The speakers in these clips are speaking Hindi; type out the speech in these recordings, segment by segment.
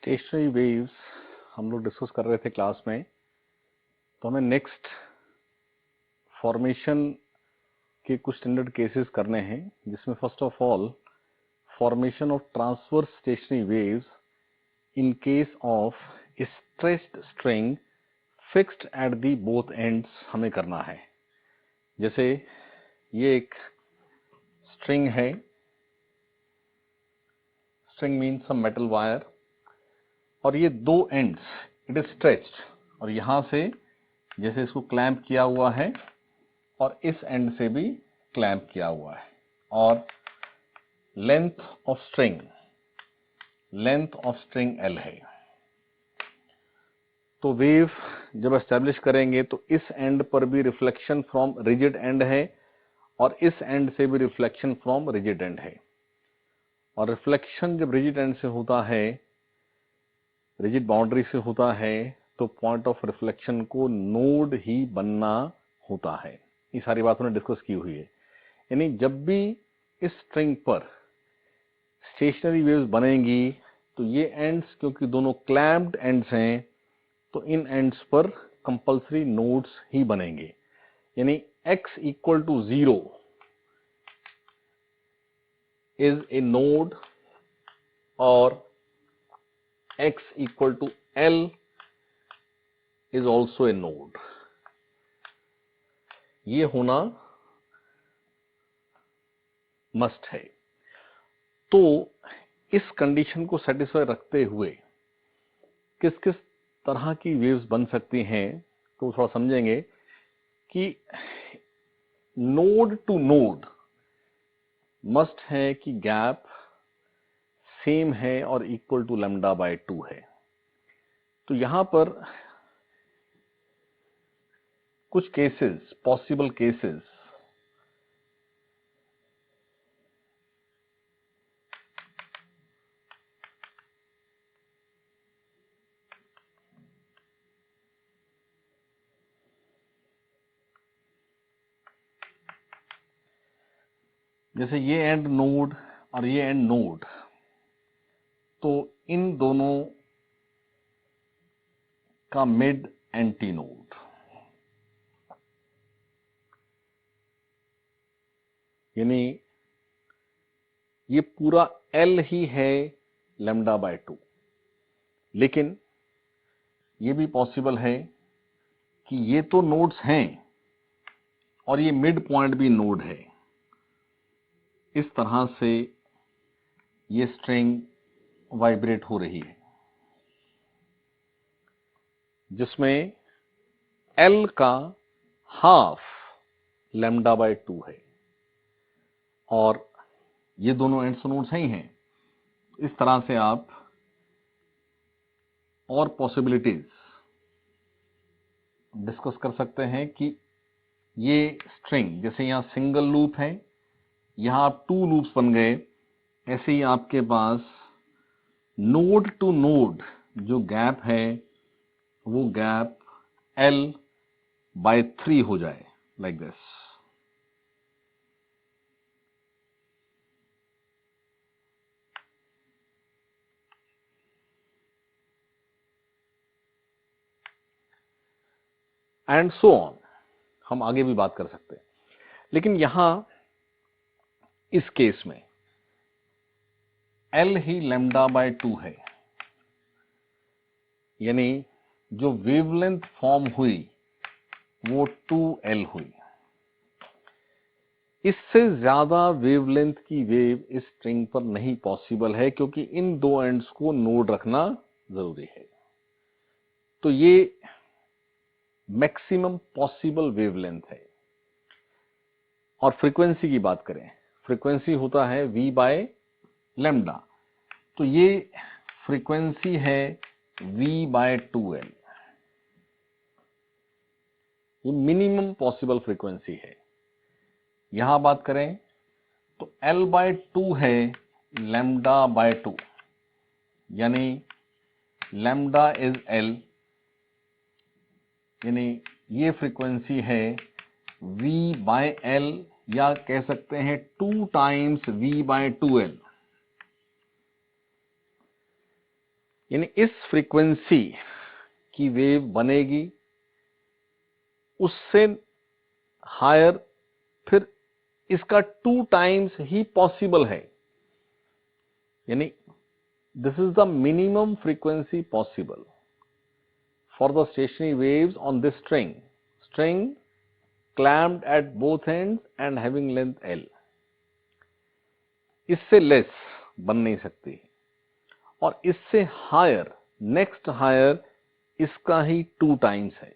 स्टेशनरी वेव्स हम लोग डिस्कस कर रहे थे क्लास में। तो हमें नेक्स्ट फॉर्मेशन के कुछ स्टैंडर्ड केसेस करने हैं, जिसमें first of all formation of transverse stationary waves in case of stretched string fixed at the both ends हमें करना है। जैसे ये एक स्ट्रिंग है, string means some metal wire, और ये दो एंड्स इट इज स्ट्रेच्ड, और यहां से जैसे इसको क्लैंप किया हुआ है और इस एंड से भी क्लैंप किया हुआ है, और लेंथ ऑफ स्ट्रिंग L है। तो वेव जब एस्टेब्लिश करेंगे तो इस एंड पर भी रिफ्लेक्शन फ्रॉम रिजिड एंड है और इस एंड से भी रिफ्लेक्शन फ्रॉम रिजिड एंड है। और रिफ्लेक्शन जब रिजिड एंड से होता है, रिजिड बाउंड्री से होता है, तो पॉइंट ऑफ रिफ्लेक्शन को नोड ही बनना होता है। ये सारी बात हमने डिस्कस की हुई है। यानी जब भी इस स्ट्रिंग पर स्टेशनरी वेव्स बनेंगी तो ये एंड्स, क्योंकि दोनों क्लैम्प्ड एंड्स हैं, तो इन एंड्स पर कंपल्सरी नोड्स ही बनेंगे। यानी x equal to 0 is a node और x equal to L is also a node. ये होना मस्ट है। तो इस कंडीशन को सेटिस्फाई रखते हुए किस किस तरह की वेव्स बन सकती हैं, तो थोड़ा समझेंगे कि नोड टू नोड मस्ट है कि गैप सेम है और इक्वल टू λ/2 है। तो यहां पर कुछ केसेस, पॉसिबल केसेस, जैसे ये एंड नोड और ये एंड नोड, तो इन दोनों का मिड एंटी नोड, यानी ये पूरा L ही है λ/2। लेकिन ये भी पॉसिबल है कि ये तो नोड्स हैं और ये मिड पॉइंट भी नोड है। इस तरह से ये स्ट्रिंग वाइब्रेट हो रही है, जिसमें L का हाफ λ/2 है और ये दोनों एंड्स नोड्स ही हैं। इस तरह से आप और पॉसिबिलिटीज डिस्कस कर सकते हैं कि ये स्ट्रिंग, जैसे यहां सिंगल लूप है, यहां आप 2 लूप्स बन गए, ऐसे ही आपके पास नोड टू नोड जो गैप है वो गैप L/3 हो जाए, like this. And so on, हम आगे भी बात कर सकते हैं। लेकिन यहां इस केस में L ही λ/2 है, यानी जो वेवलेंथ फॉर्म हुई वो 2L हुई। इससे ज्यादा वेवलेंथ की वेव इस स्ट्रिंग पर नहीं पॉसिबल है, क्योंकि इन दो एंड्स को नोड रखना जरूरी है। तो ये मैक्सिमम पॉसिबल वेवलेंथ है। और फ्रीक्वेंसी की बात करें, फ्रीक्वेंसी होता है v/λ, तो ये फ्रीक्वेंसी है v/2L। ये मिनिमम पॉसिबल फ्रीक्वेंसी है। यहां बात करें तो L/2 है λ/2, यानी λ इज L, यानी ये फ्रीक्वेंसी है v/L, या कह सकते हैं 2 टाइम्स v/2L। यानी इस फ्रीक्वेंसी की वेव बनेगी, उससे हायर फिर इसका 2 टाइम्स ही पॉसिबल है, यानी this is the minimum frequency possible for the stationery waves on this string clamped at both ends and having length L. इससे लेस बन नहीं सकती, और इससे हायर, नेक्स्ट हायर इसका ही 2 टाइम्स है।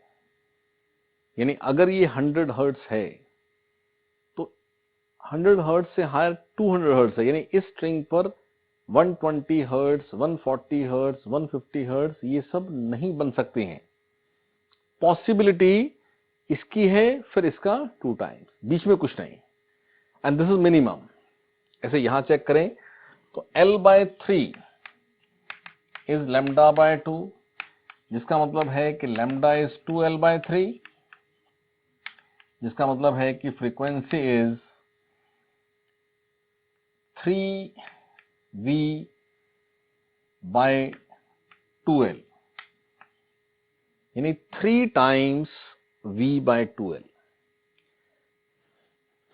यानी अगर ये 100 हर्ट्ज है तो 100 हर्ट्ज से हायर 200 हर्ट्ज है, यानी इस स्ट्रिंग पर 120 हर्ट्ज, 140 हर्ट्ज, 150 हर्ट्ज ये सब नहीं बन सकती हैं। पॉसिबिलिटी इसकी है, फिर इसका 2 टाइम्स, बीच में कुछ नहीं, एंड दिस इज मिनिमम। ऐसे यहां चेक करें तो L/3 इज λ/2, जिसका मतलब है कि लैम्डा इज 2L/3, जिसका मतलब है कि फ्रीक्वेंसी इज 3V/2L, यानी 3 टाइम्स V/2L।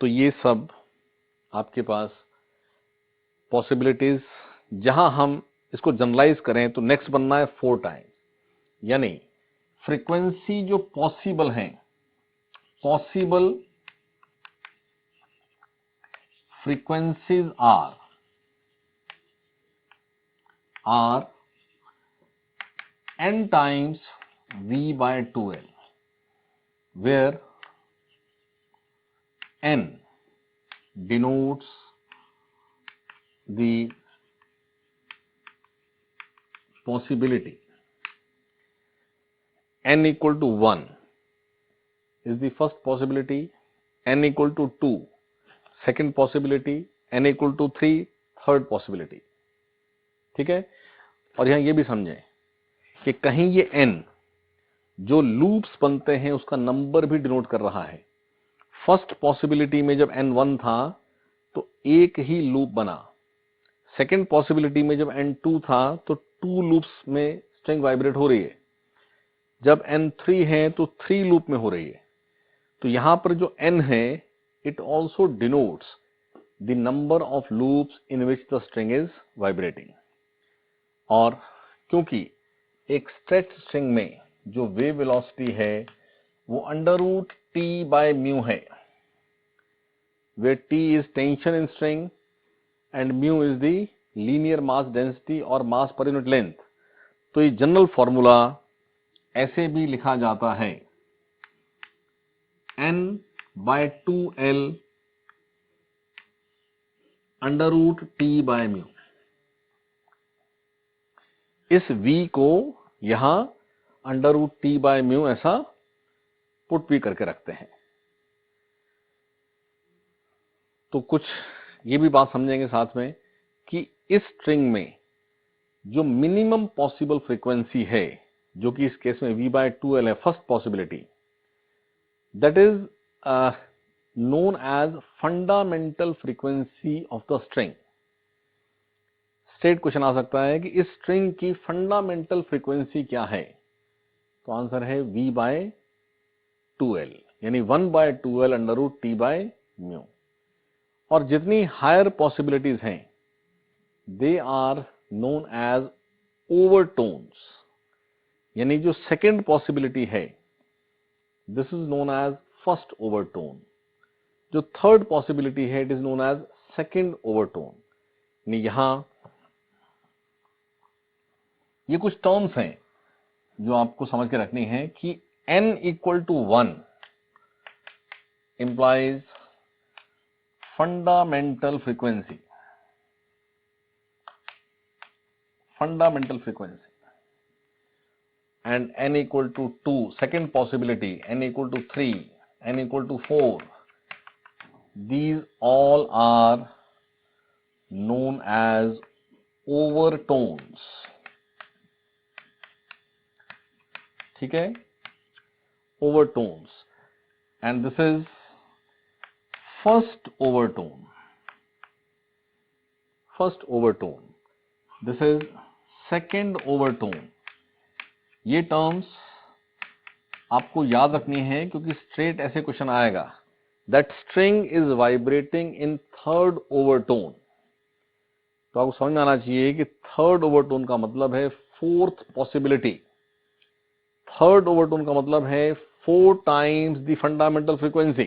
तो ये सब आपके पास पॉसिबिलिटीज, जहां हम इसको जनरलाइज करें तो नेक्स्ट बनना है 4 टाइम्स, यानी फ्रीक्वेंसी जो पॉसिबल हैं, possible frequencies are n times V/2L, where n denotes the possibility, n equal to 1 is the first possibility, n equal to 2 second possibility, n equal to 3 third possibility। ठीक है, और यहां ये भी समझें कि कहीं ये n जो लूप्स बनते हैं उसका नंबर भी डिनोट कर रहा है। फर्स्ट पॉसिबिलिटी में जब n1 था तो एक ही लूप बना, सेकेंड पॉसिबिलिटी में जब n2 था तो 2 लूप्स में स्ट्रिंग वाइब्रेट हो रही है, जब n3 है तो 3 लूप में हो रही है। तो यहां पर जो n है, it also denotes the number of loops in which the string is vibrating. और क्योंकि एक स्ट्रेच स्ट्रिंग में जो वेव वेलोसिटी है वो √T/μ है, where T is tension in string and mu is the linear mass density और mass per unit length। तो ये जनरल फॉर्मूला ऐसे भी लिखा जाता है n/2L √T/μ। इस v को यहां √T/μ ऐसा पुट भी करके रखते हैं। तो कुछ ये भी बात समझेंगे साथ में कि इस स्ट्रिंग में जो मिनिमम पॉसिबल फ्रीक्वेंसी है, जो कि इस केस में V/2L है, first possibility, that is known as fundamental frequency of the string। State question आ सकता है कि इस स्ट्रिंग की फंडामेंटल फ्रीक्वेंसी क्या है, तो आंसर है V/2L, यानी 1/2L √T/μ। और जितनी हायर पॉसिबिलिटीज हैं they are known as overtones, यानी जो सेकेंड पॉसिबिलिटी है this is known as first overtone, जो थर्ड पॉसिबिलिटी है it is known as second overtone. यानी यहां ये कुछ टर्म्स हैं जो आपको समझ के रखनी है कि n equal to 1 implies fundamental frequency, and n equal to 2 second possibility, n equal to 3, n equal to 4, these all are known as overtones। ठीक है, overtones, and this is first overtone, this is second overtone, ये टर्म्स आपको याद रखनी है क्योंकि स्ट्रेट ऐसे क्वेश्चन आएगा। That string is vibrating in third overtone, तो आपको समझ में आना चाहिए कि थर्ड ओवरटोन का मतलब है फोर्थ पॉसिबिलिटी। थर्ड ओवरटोन का मतलब है 4 टाइम्स द फंडामेंटल फ्रीक्वेंसी,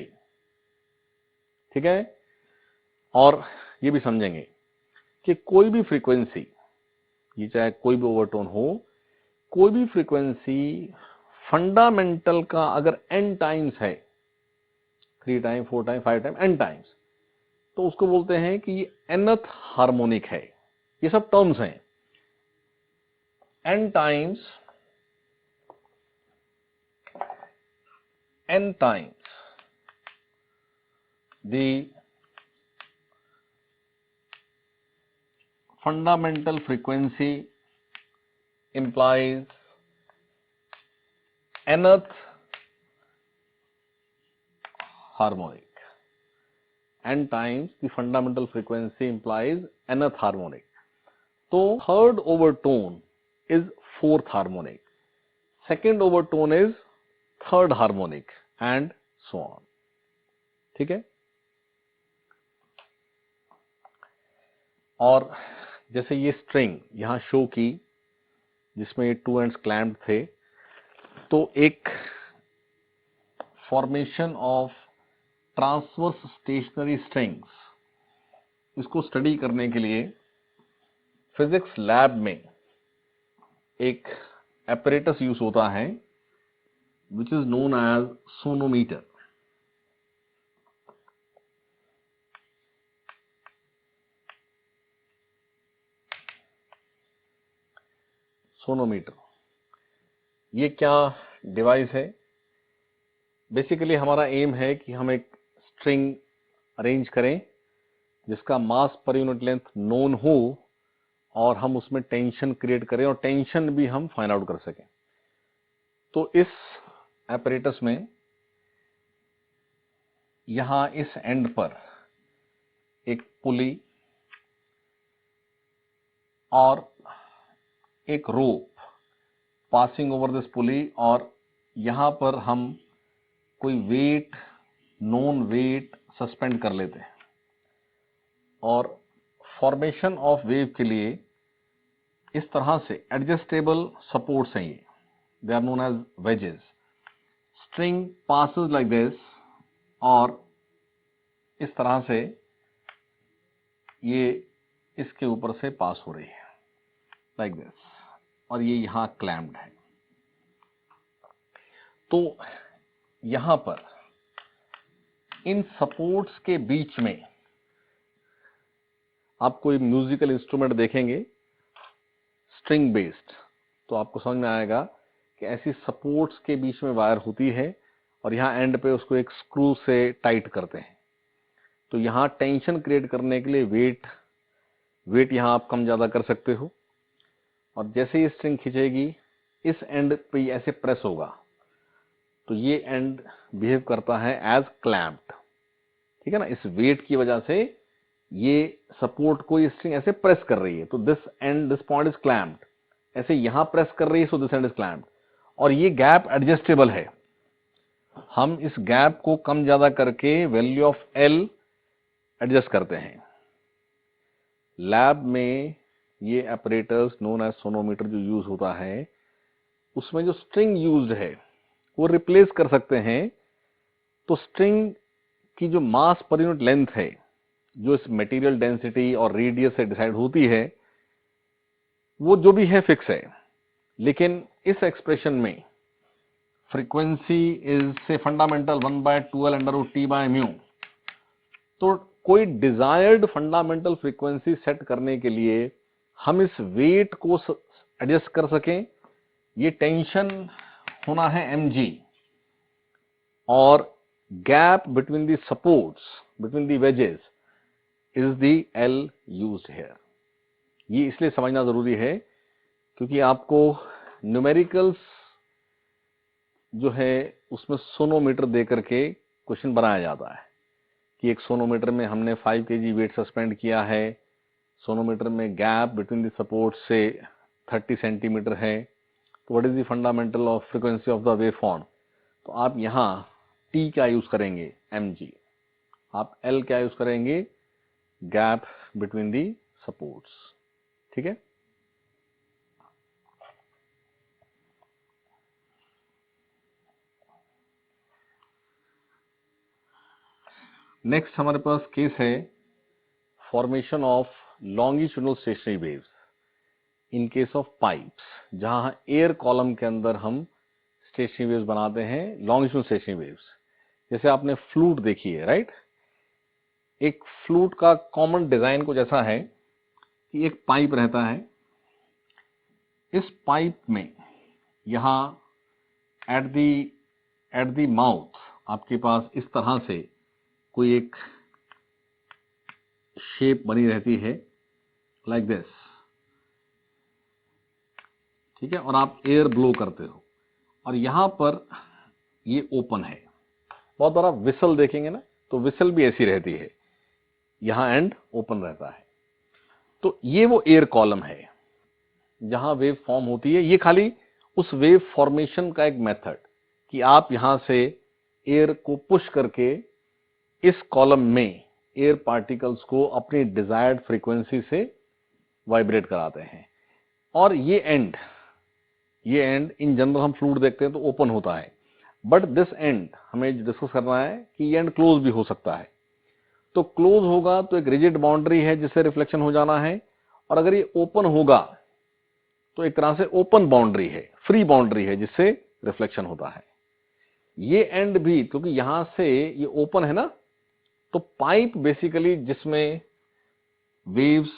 ठीक है। और ये भी समझेंगे कि कोई भी फ्रीक्वेंसी, ये चाहे कोई भी ओवरटोन हो, कोई भी फ्रीक्वेंसी फंडामेंटल का अगर n टाइम्स है, 3 time 4 time 5 time n times, तो उसको बोलते हैं कि ये nth हार्मोनिक है। ये सब टर्म्स हैं। n times the fundamental frequency implies nth harmonic. n times the fundamental frequency implies nth harmonic. तो third overtone is fourth harmonic, second overtone is third harmonic and so on, ठीक है। और जैसे ये स्ट्रिंग यहां शो की जिसमें ये 2 एंड्स क्लैम्प्ड थे, तो एक formation of transverse stationary strings, इसको स्टडी करने के लिए फिजिक्स लैब में एक एपरेटस यूज होता है which is known as sonometer. Sonometer ये क्या डिवाइस है? बेसिकली हमारा एम है कि हम एक स्ट्रिंग अरेंज करें जिसका मास पर यूनिट लेंथ नोन हो और हम उसमें टेंशन क्रिएट करें और टेंशन भी हम फाइंड आउट कर सकें। तो इस एपरेटस में यहां इस एंड पर एक पुली और एक रोप पासिंग ओवर दिस पुली, और यहां पर हम कोई वेट, नोन वेट सस्पेंड कर लेते हैं। और फॉर्मेशन ऑफ वेव के लिए इस तरह से एडजस्टेबल सपोर्ट्स हैं, ये they are known as wedges. String passes like this और इस तरह से ये इसके ऊपर से पास हो रही है लाइक दिस, और ये यहां क्लैम्प्ड है। तो यहां पर इन सपोर्ट्स के बीच में आप कोई म्यूजिकल इंस्ट्रूमेंट देखेंगे स्ट्रिंग बेस्ड, तो आपको समझ में आएगा कि ऐसी सपोर्ट्स के बीच में वायर होती है और यहां एंड पे उसको एक स्क्रू से टाइट करते हैं। तो यहां टेंशन क्रिएट करने के लिए वेट यहां आप कम ज्यादा कर सकते हो, और जैसे ही स्ट्रिंग खींचेगी इस एंड पे ऐसे प्रेस होगा तो ये एंड बिहेव करता है एज क्लैम्प्ड, ठीक है ना। इस वेट की वजह से ये सपोर्ट को ये स्ट्रिंग ऐसे प्रेस कर रही है, तो दिस पॉइंट इज क्लैम्प्ड। ऐसे यहां प्रेस कर रही है, so this and is clamped. और ये गैप एडजस्टेबल है, हम इस गैप को कम ज्यादा करके वैल्यू ऑफ एल एडजस्ट करते हैं। लैब में ये ऑपरेटर्स नोन एज सोनोमीटर जो यूज होता है, उसमें जो स्ट्रिंग यूज्ड है वो रिप्लेस कर सकते हैं। तो स्ट्रिंग की जो मास पर यूनिट लेंथ है, जो इस मटेरियल डेंसिटी और रेडियस से डिसाइड होती है, वो जो भी है फिक्स है। लेकिन इस एक्सप्रेशन में फ्रीक्वेंसी इज से फंडामेंटल 1/2L/T/μ, तो कोई डिजायर्ड फंडामेंटल फ्रीक्वेंसी सेट करने के लिए हम इस वेट को एडजस्ट कर सकें, ये टेंशन होना है mg, और gap between the supports, between the wages is the L used here. ये इसलिए समझना जरूरी है क्योंकि आपको न्यूमेरिकल्स जो है उसमें सोनोमीटर देकर के क्वेश्चन बनाया जाता है कि एक सोनोमीटर में हमने 5 kg वेट सस्पेंड किया है, सोनोमीटर में गैप बिटवीन द सपोर्ट से 30 सेंटीमीटर है, तो what is the fundamental of frequency of the wave form? तो आप यहाँ टी क्या यूज करेंगे? mg। आप एल क्या यूज करेंगे? Gap between the supports. ठीक है। नेक्स्ट हमारे पास केस है formation of longitudinal stationery waves in case of pipes, जहां एयर कॉलम के अंदर हम स्टेशनरी वेव्स बनाते हैं, लॉन्गिट्यूडनल स्टेशनरी वेव्स। जैसे आपने फ्लूट देखी है, राइट? एक फ्लूट का कॉमन डिजाइन कुछ ऐसा है कि एक पाइप रहता है, इस पाइप में यहां एट दी माउथ आपके पास इस तरह से कोई एक शेप बनी रहती है, लाइक दिस। ठीक है। और आप एयर ब्लो करते हो और यहां पर ये ओपन है। बहुत बार आप विसल देखेंगे ना, तो विसल भी ऐसी रहती है, यहां एंड ओपन रहता है। तो ये वो एयर कॉलम है जहां वेव फॉर्म होती है। ये खाली उस वेव फॉर्मेशन का एक मेथड कि आप यहां से एयर को पुश करके इस कॉलम में एयर पार्टिकल्स को अपनी डिजायर्ड फ्रीक्वेंसी से वाइब्रेट कराते हैं। और ये एंड इन जनरल हम फ्लूइड देखते हैं तो ओपन होता है, बट दिस एंड हमें डिस्कस करना है कि ये एंड क्लोज भी हो सकता है। तो क्लोज होगा तो एक रिजिड बाउंड्री है जिससे रिफ्लेक्शन हो जाना है, और अगर ये ओपन होगा तो एक तरह से ओपन बाउंड्री है, फ्री बाउंड्री है, जिससे रिफ्लेक्शन होता है। ये एंड भी, क्योंकि यहां से ये ओपन है ना, तो पाइप बेसिकली जिसमें वेव्स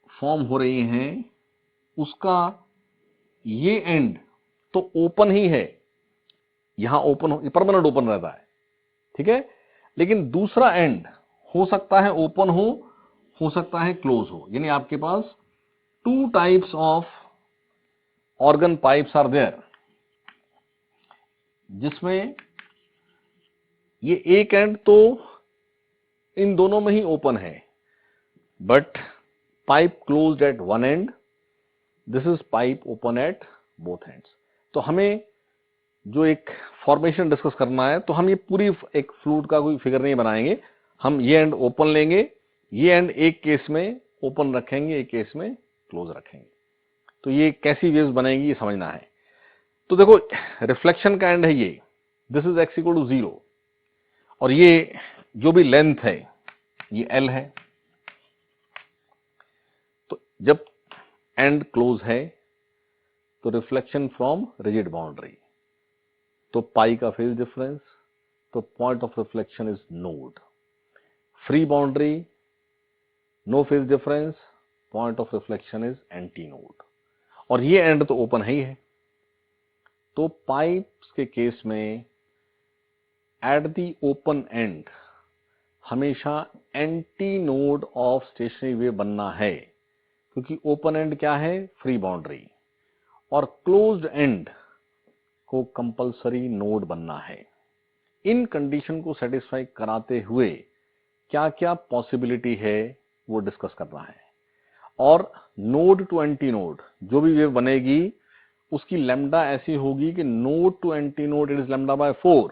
फॉर्म हो रही हैं उसका ये एंड तो ओपन ही है, यहां ओपन हो, परमानेंट ओपन रहता है। ठीक है। लेकिन दूसरा एंड हो सकता है ओपन हो सकता है क्लोज हो। यानी आपके पास two types of organ pipes are there, जिसमें ये एक एंड तो इन दोनों में ही ओपन है, but pipe closed at one end, this is pipe open at both ends. तो हमें जो एक फॉर्मेशन डिस्कस करना है, तो हम ये पूरी एक फ्लूइड का कोई फिगर नहीं बनाएंगे, हम ये एंड ओपन लेंगे, ये एंड एक केस में ओपन रखेंगे, एक केस में क्लोज रखेंगे। तो ये कैसी वेव्स बनेगी ये समझना है। तो देखो, रिफ्लेक्शन का एंड है ये, this is x equal to 0, और ये जो भी लेंथ है ये l है। तो जब एंड क्लोज है तो रिफ्लेक्शन फ्रॉम रिजिड बाउंड्री, तो पाई का फेज डिफरेंस, तो point of reflection is node. Free boundary, no phase difference, point of reflection is anti node. और ये एंड तो ओपन है ही है। तो पाइप्स के केस में एट दी ओपन एंड हमेशा anti node of stationary wave बनना है, क्योंकि ओपन एंड क्या है? Free boundary. और क्लोज्ड एंड को कंपलसरी नोड बनना है। इन कंडीशन को सेटिस्फाई कराते हुए क्या क्या पॉसिबिलिटी है वो डिस्कस करना है। और नोड टू एंटी नोड जो भी वेव बनेगी उसकी लैम्डा ऐसी होगी कि node to anti node it is lambda by 4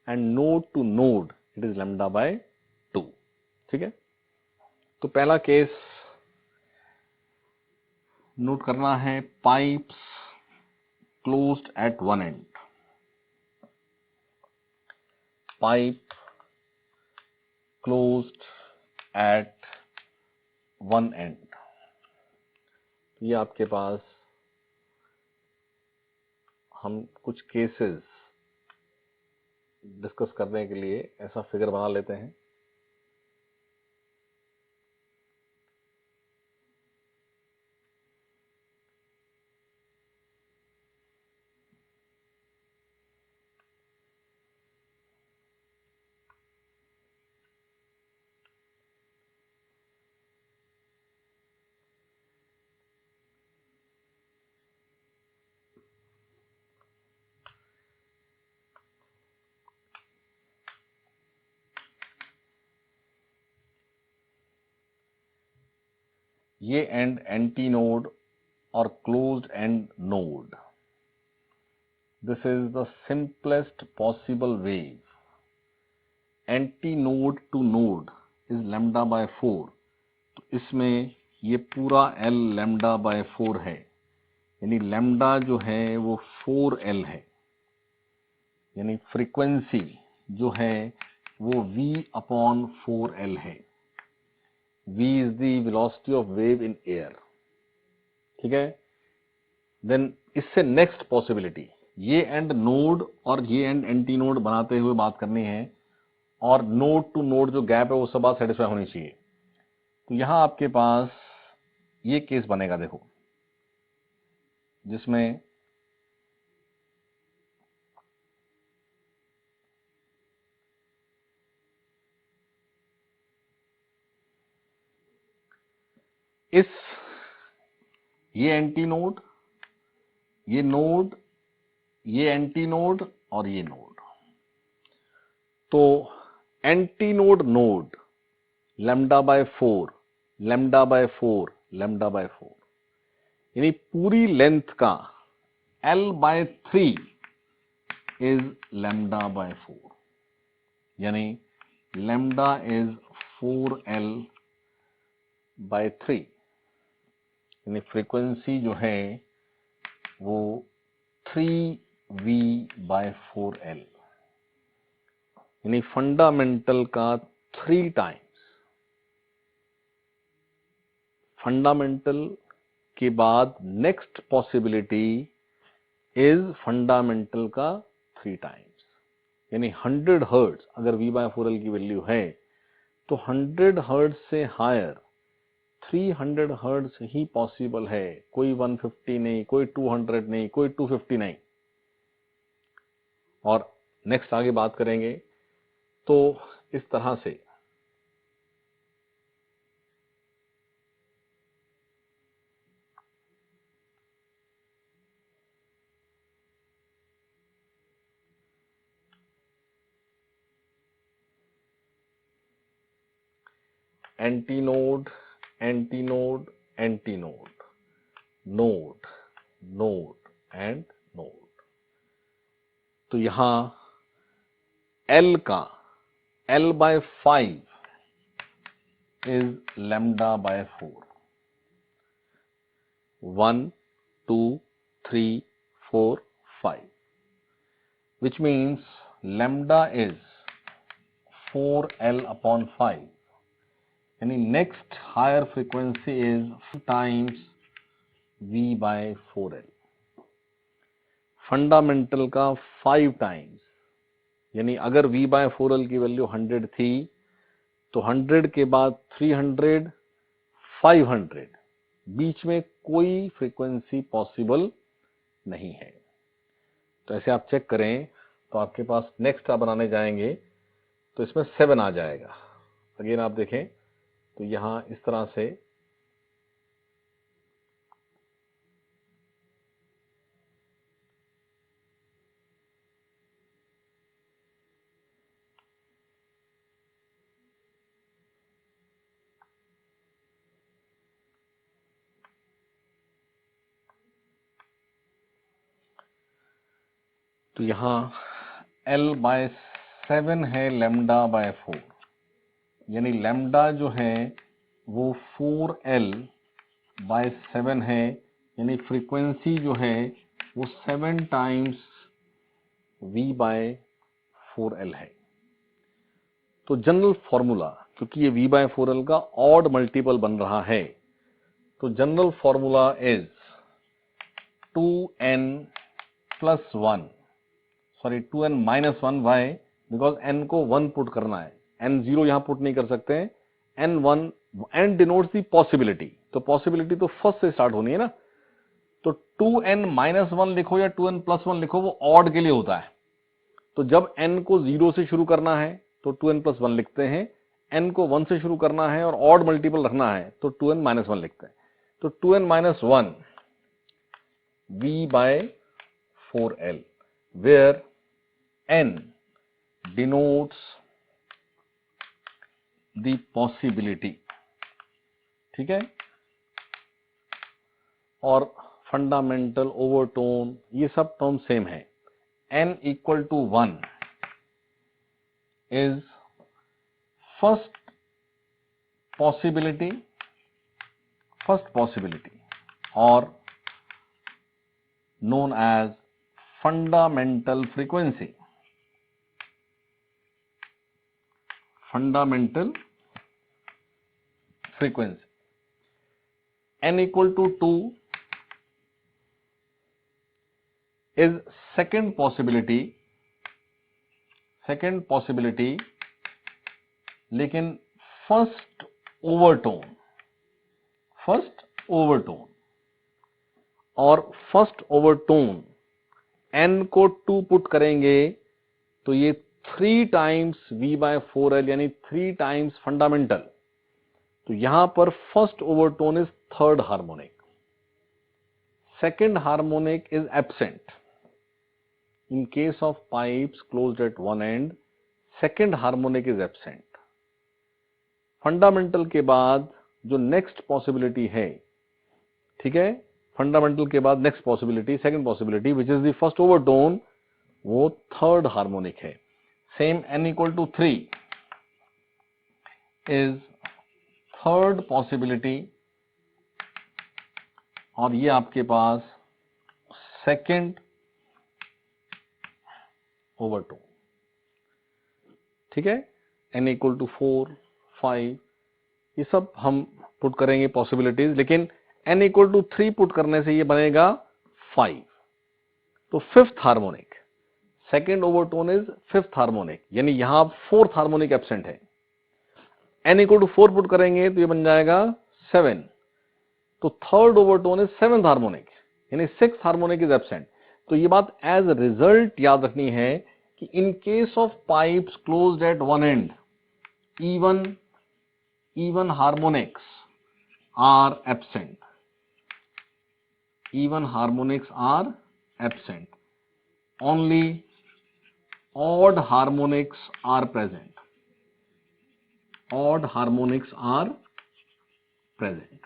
and node to node it is lambda by 2। ठीक है। तो पहला केस नोट करना है, pipes closed at one end, pipe closed at one end. ये आपके पास हम कुछ केसेस डिस्कस करने के लिए ऐसा फिगर बना लेते हैं। ये and anti node or closed end node. This is the simplest possible wave. Anti-node to node is lambda by 4. तो इसमें ये पूरा L lambda by 4 है, यानी lambda जो है वो 4L है, यानी फ्रीक्वेंसी जो है वो V upon 4L है. V is the velocity of wave in air. ठीक है. देन इससे नेक्स्ट पॉसिबिलिटी, ये एंड नोड और ये एंड एंटी नोड बनाते हुए बात करनी है, और नोड टू नोड जो गैप है वो सब बात सेटिस्फाई होनी चाहिए. तो यहां आपके पास ये केस बनेगा, देखो, जिसमें इस ये एंटी नोड, ये नोड, ये एंटी नोड और ये नोड. तो anti node node lambda by 4, lambda by 4, lambda by 4, यानी पूरी लेंथ का L by 3 is lambda by 4, यानी लैम्डा इज 4L बाय 3, यानी फ्रीक्वेंसी जो है वो 3V बाय 4L, यानी फंडामेंटल का 3 टाइम्स. फंडामेंटल के बाद नेक्स्ट पॉसिबिलिटी इज फंडामेंटल का 3 टाइम्स, यानी 100 हर्ट्ज अगर V बाय 4L की वैल्यू है तो 100 हर्ट्ज से हायर 300 हर्ट्ज ही पॉसिबल है. कोई 150 नहीं, कोई 200 नहीं, कोई 250 नहीं. और नेक्स्ट आगे बात करेंगे. तो इस तरह से anti node, anti node, anti node, node, node and node. तो यहां L का L by 5 is lambda by 4. 1, 2, 3, 4, 5, which means lambda is 4L upon 5, यानी next higher frequency is times V by 4L. Fundamental का 5 टाइम्स, यानी अगर V बाय 4L की वैल्यू 100 थी तो 100 के बाद 300, 500, बीच में कोई फ्रीक्वेंसी पॉसिबल नहीं है. तो ऐसे आप चेक करें तो आपके पास नेक्स्ट आप बनाने जाएंगे तो इसमें 7 आ जाएगा. अगेन आप देखें तो यहां इस तरह से तो यहां L बाय 7 है लैम्डा बाय 4, यानी लैम्डा जो है वो 4L बाय 7 है, यानी फ्रीक्वेंसी जो है वो 7 टाइम्स V बाय 4L है. तो जनरल फॉर्मूला, क्योंकि ये V बाय 4L का ऑड मल्टीपल बन रहा है, तो general formula is 2n plus 1, sorry 2n minus 1. Why? Because n को 1 पुट करना है, n 0 यहां पुट नहीं कर सकते हैं. n1, n डिनोट्स दी पॉसिबिलिटी, तो पॉसिबिलिटी तो फर्स्ट से स्टार्ट होनी है ना. तो 2n माइनस 1 लिखो या 2n प्लस 1 लिखो, वो ऑड के लिए होता है. तो जब n को 0 से शुरू करना है तो 2n प्लस 1 लिखते हैं, n को 1 से शुरू करना है और ऑड मल्टीपल रखना है तो 2n माइनस 1 लिखते हैं. तो 2n minus 1 V by 4L, where n denotes the possibility. ठीक है. और फंडामेंटल, ओवरटोन, ये सब टर्म सेम है। n equal to 1 is first possibility और known as fundamental frequency. N equal to 2 is second possibility, लेकिन फर्स्ट ओवरटोन, और फर्स्ट ओवरटोन n को 2 पुट करेंगे तो ये 3 टाइम्स v/4l यानी 3 टाइम्स फंडामेंटल। तो यहां पर first overtone is third harmonic, second harmonic is absent. In case of pipes closed at one and, second harmonic is absent. Fundamental के बाद जो नेक्स्ट पॉसिबिलिटी है, ठीक है, फंडामेंटल के बाद next possibility, second possibility which is the first overtone, वो थर्ड हार्मोनिक है। Same n equal to 3 is third possibility और ये आपके पास सेकंड ओवरटोन, ठीक है। n इक्वल टू 4, 5, ये सब हम पुट करेंगे पॉसिबिलिटीज, लेकिन n इक्वल टू 3 पुट करने से ये बनेगा 5। तो fifth harmonic, second overtone is fifth harmonic, यानी यहां फोर्थ हार्मोनिक एब्सेंट है। n इक्वल टू 4 पुट करेंगे तो ये बन जाएगा 7। तो third overtone is seventh harmonic, यानी सिक्स्थ हार्मोनिक इज एब्सेंट। तो ये बात एज रिजल्ट याद रखनी है कि इन case of pipes closed at one and, even harmonics are absent. Only odd harmonics are present.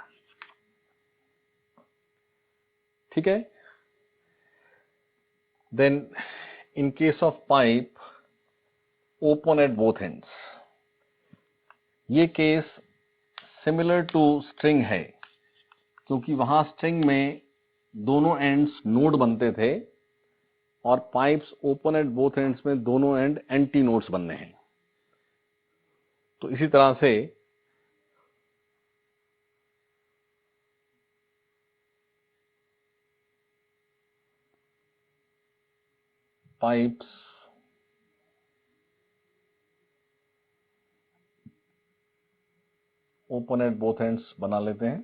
ठीक है। Then in case of pipe open at both ends, ये केस सिमिलर टू स्ट्रिंग है, क्योंकि वहां स्ट्रिंग में दोनों एंड्स नोड बनते थे और pipes open at both ends में दोनों एंड एंटी नोड्स बनने हैं। तो इसी तरह से pipes open at both ends बना लेते हैं।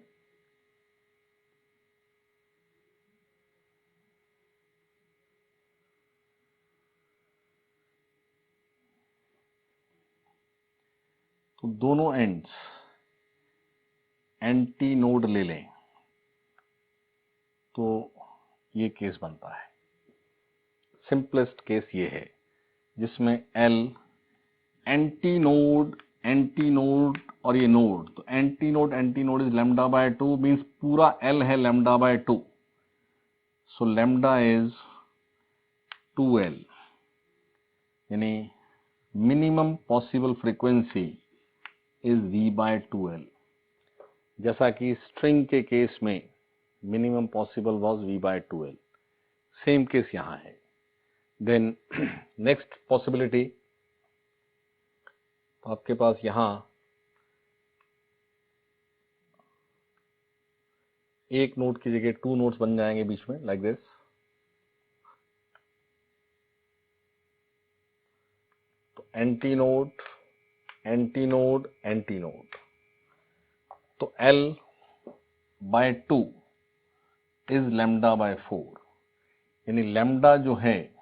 तो दोनों एंड्स एंटी नोड ले लें तो ये केस बनता है। सिंपलेस्ट केस ये है जिसमें L एंटी नोड और ये नोड, तो एंटी नोड इज λ/2, मीन्स पूरा L है λ/2, सो लैम्डा इज 2L, यानी minimum possible frequency is v/2L। जैसा कि स्ट्रिंग के केस में minimum possible was v/2L, same case यहां है। देन नेक्स्ट पॉसिबिलिटी, तो आपके पास यहां एक नोट की जगह 2 नोट्स बन जाएंगे बीच में, लाइक दिस। तो एंटी नोड, तो L/2 इज λ/4, यानी लैम्डा जो है,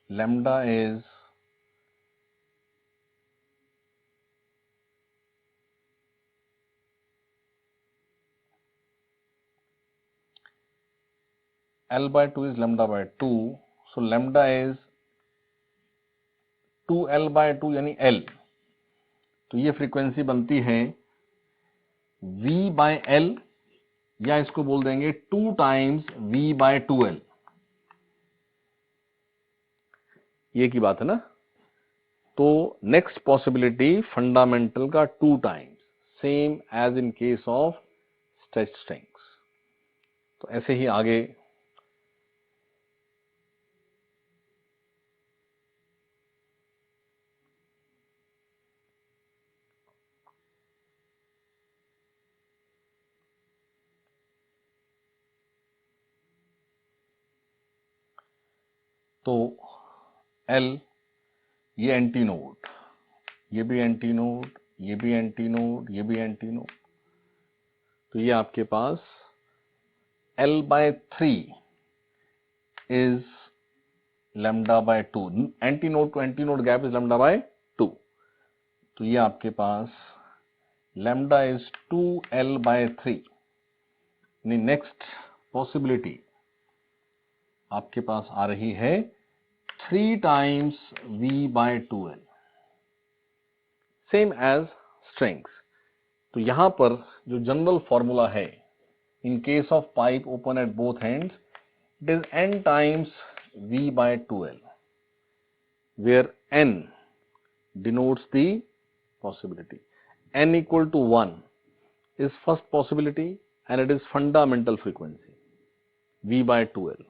lambda is L/2 is λ/2, so lambda is 2L/2 यानी L। तो ये फ्रीक्वेंसी बनती है V/L या इसको बोल देंगे 2 टाइम्स V/2L। ये की बात है ना। तो नेक्स्ट पॉसिबिलिटी फंडामेंटल का 2 times, same as in case of stretch strings. तो ऐसे ही आगे तो L, ये एंटी नोड, ये भी एंटी नोड, ये भी एंटी नोड, ये भी एंटी नोड। तो ये आपके पास L/3 is λ/2। Anti node to anti node gap is λ/2। तो ये आपके पास lambda is 2L/3। Next possibility आपके पास आ रही है 3 times V/2L, same as strings. तो यहां पर जो जनरल फॉर्मूला है इन case of pipe open at both ends, it is n times V/2L, where n denotes the possibility. n equal to 1 is first possibility and it is fundamental frequency V/2L.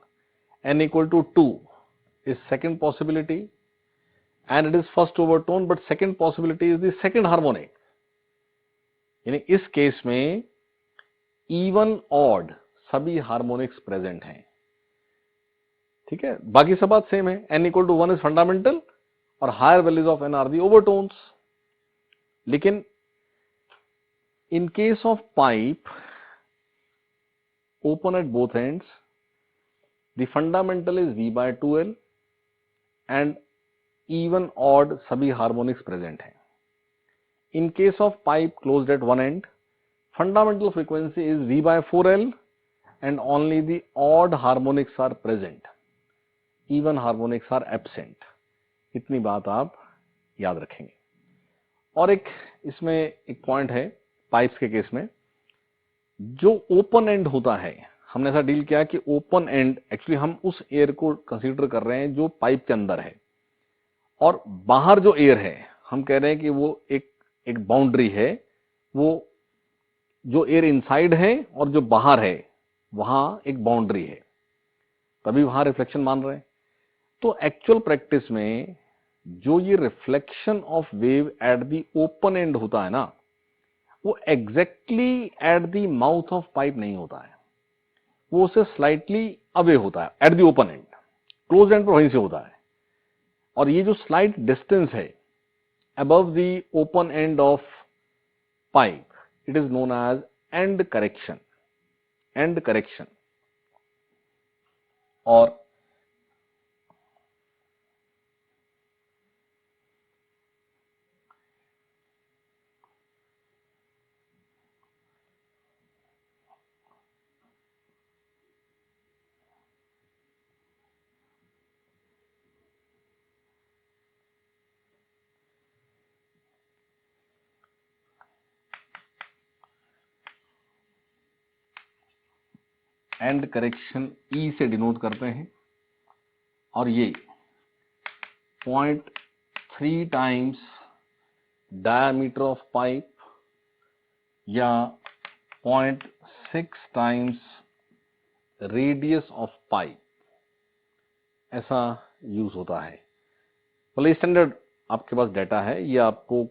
n equal to 2 is second possibility and it is first overtone, but second possibility is the second harmonic. यानी इस केस में इवन ऑड सभी हार्मोनिक्स प्रेजेंट हैं। ठीक है, बाकी सब बात सेम है। n equal to 1 is fundamental और higher values of n are the overtones. लेकिन in case of pipe open at both ends, the fundamental is V/2L and even odd सभी हार्मोनिक्स प्रेजेंट हैं। In case of pipe closed at one end, fundamental frequency is V/4L and only the odd harmonics are present, even harmonics are absent। इतनी बात आप याद रखेंगे। और एक इसमें एक पॉइंट है पाइप्स के केस में, जो ओपन एंड होता है, हमने ऐसा डील किया कि ओपन एंड एक्चुअली हम उस एयर को कंसीडर कर रहे हैं जो पाइप के अंदर है, और बाहर जो एयर है हम कह रहे हैं कि वो एक बाउंड्री है। वो जो एयर इनसाइड है और जो बाहर है वहां एक बाउंड्री है, तभी वहां रिफ्लेक्शन मान रहे हैं। तो एक्चुअल प्रैक्टिस में जो ये reflection of wave at the open and होता है ना, वो exactly at the mouth of pipe नहीं होता है, वो उससे स्लाइटली अवे होता है at the open and. Close and पर वहीं से होता है, और ये जो स्लाइट डिस्टेंस है above the open end of pipe, it is known as end correction, end correction। और एंड करेक्शन ई से डिनोट करते हैं, और ये 0.3 टाइम्स डायमीटर ऑफ पाइप या 0.6 टाइम्स रेडियस ऑफ पाइप, ऐसा यूज होता है। मतलब स्टैंडर्ड आपके पास डाटा है। ये आपको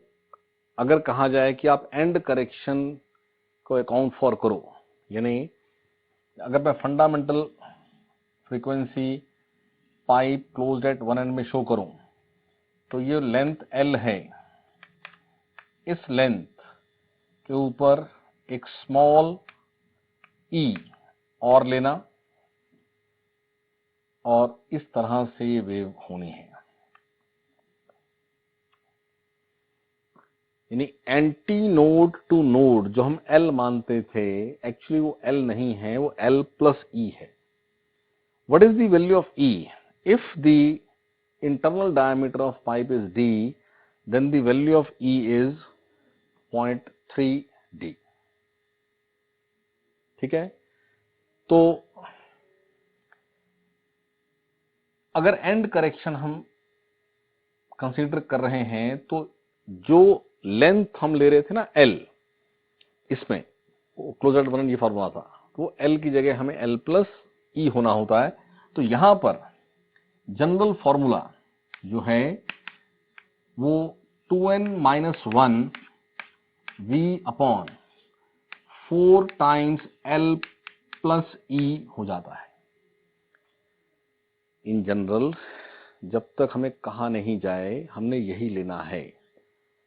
अगर कहा जाए कि आप एंड करेक्शन को अकाउंट फॉर करो, यानी अगर मैं fundamental frequency pipe closed at one and में शो करूं, तो ये लेंथ L है, इस लेंथ के ऊपर एक स्मॉल e और लेना, और इस तरह से ये वेव होनी है। यानी एंटी नोड टू नोड जो हम L मानते थे, एक्चुअली वो L नहीं है, वो L+E है। What is the value of E? If the internal diameter of pipe is D, then the value of E is 0.3D। ठीक है। तो अगर एंड करेक्शन हम कंसीडर कर रहे हैं तो जो लेंथ हम ले रहे थे ना L, इसमें क्लोजर वर्णन ये फॉर्मूला था, तो L की जगह हमें L प्लस ई होना होता है। तो यहां पर जनरल फॉर्मूला जो है वो 2n minus 1 v upon 4 times L plus E हो जाता है। इन जनरल जब तक हमें कहा नहीं जाए हमने यही लेना है,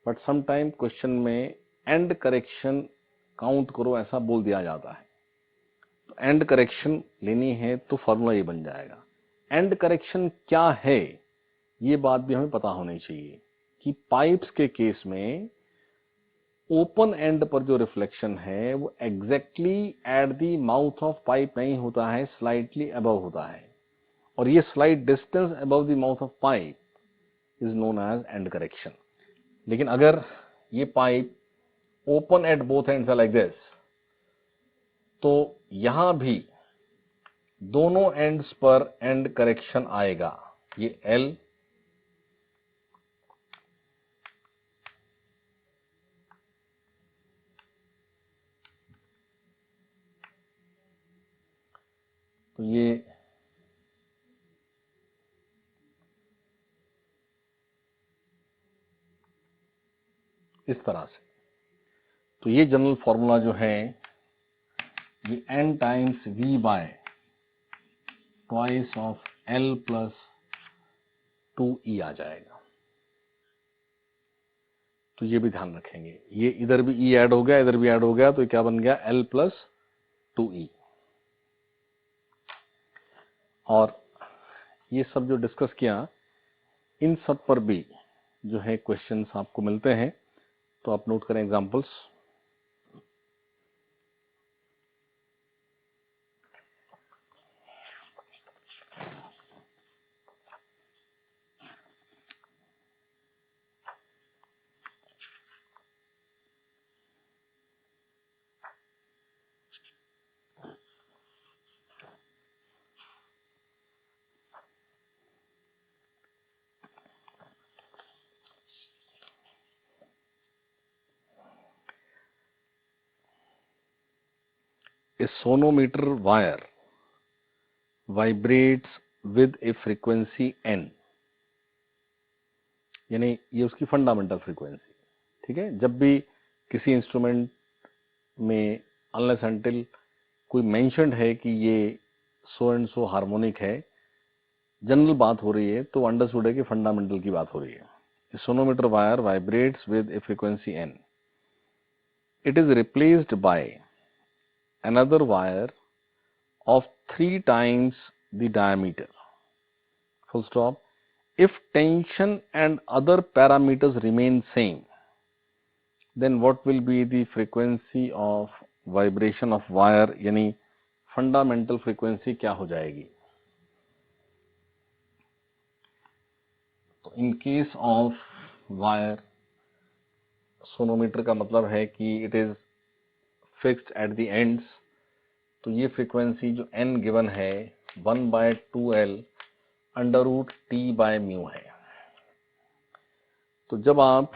बट समटाइम क्वेश्चन में एंड करेक्शन काउंट करो ऐसा बोल दिया जाता है, तो एंड करेक्शन लेनी है तो फॉर्मूला ये बन जाएगा। एंड करेक्शन क्या है ये बात भी हमें पता होनी चाहिए कि पाइप्स के केस में ओपन एंड पर जो रिफ्लेक्शन है वो exactly at the mouth of pipe नहीं होता है, स्लाइटली अबव होता है, और ये slight distance above the mouth of pipe is known as end correction. लेकिन अगर ये pipe open at both ends like this, तो यहां भी दोनों एंड्स पर एंड करेक्शन आएगा। ये L तो ये इस तरह से, तो ये जनरल फॉर्मूला जो है ये n times v bye twice of L plus 2e आ जाएगा। तो ये भी ध्यान रखेंगे, ये इधर भी e ऐड हो गया, इधर भी ऐड हो गया, तो क्या बन गया L प्लस 2e। और ये सब जो डिस्कस किया इन सब पर भी जो है क्वेश्चंस आपको मिलते हैं, तो आप नोट करें examples. A sonometer wire vibrates with a frequency n, यानी ये उसकी फंडामेंटल फ्रीक्वेंसी, ठीक है। जब भी किसी इंस्ट्रूमेंट में अनलेस अनटिल कोई मेंशन्ड है कि ये सो एंड सो हार्मोनिक है, जनरल बात हो रही है, तो अंडरस्टूड है कि फंडामेंटल की बात हो रही है। Sonometer wire vibrates with A frequency n, it is replaced by another wire of 3 times the diameter, full stop. If tension and other parameters remain same, then what will be the frequency of vibration of wire, यानी fundamental frequency क्या हो जाएगी। तो in case of wire, sonometer का मतलब है कि it is fixed at the ends, तो ये फ्रीक्वेंसी जो n गिवन है 1/2L under root T by mu है। तो जब आप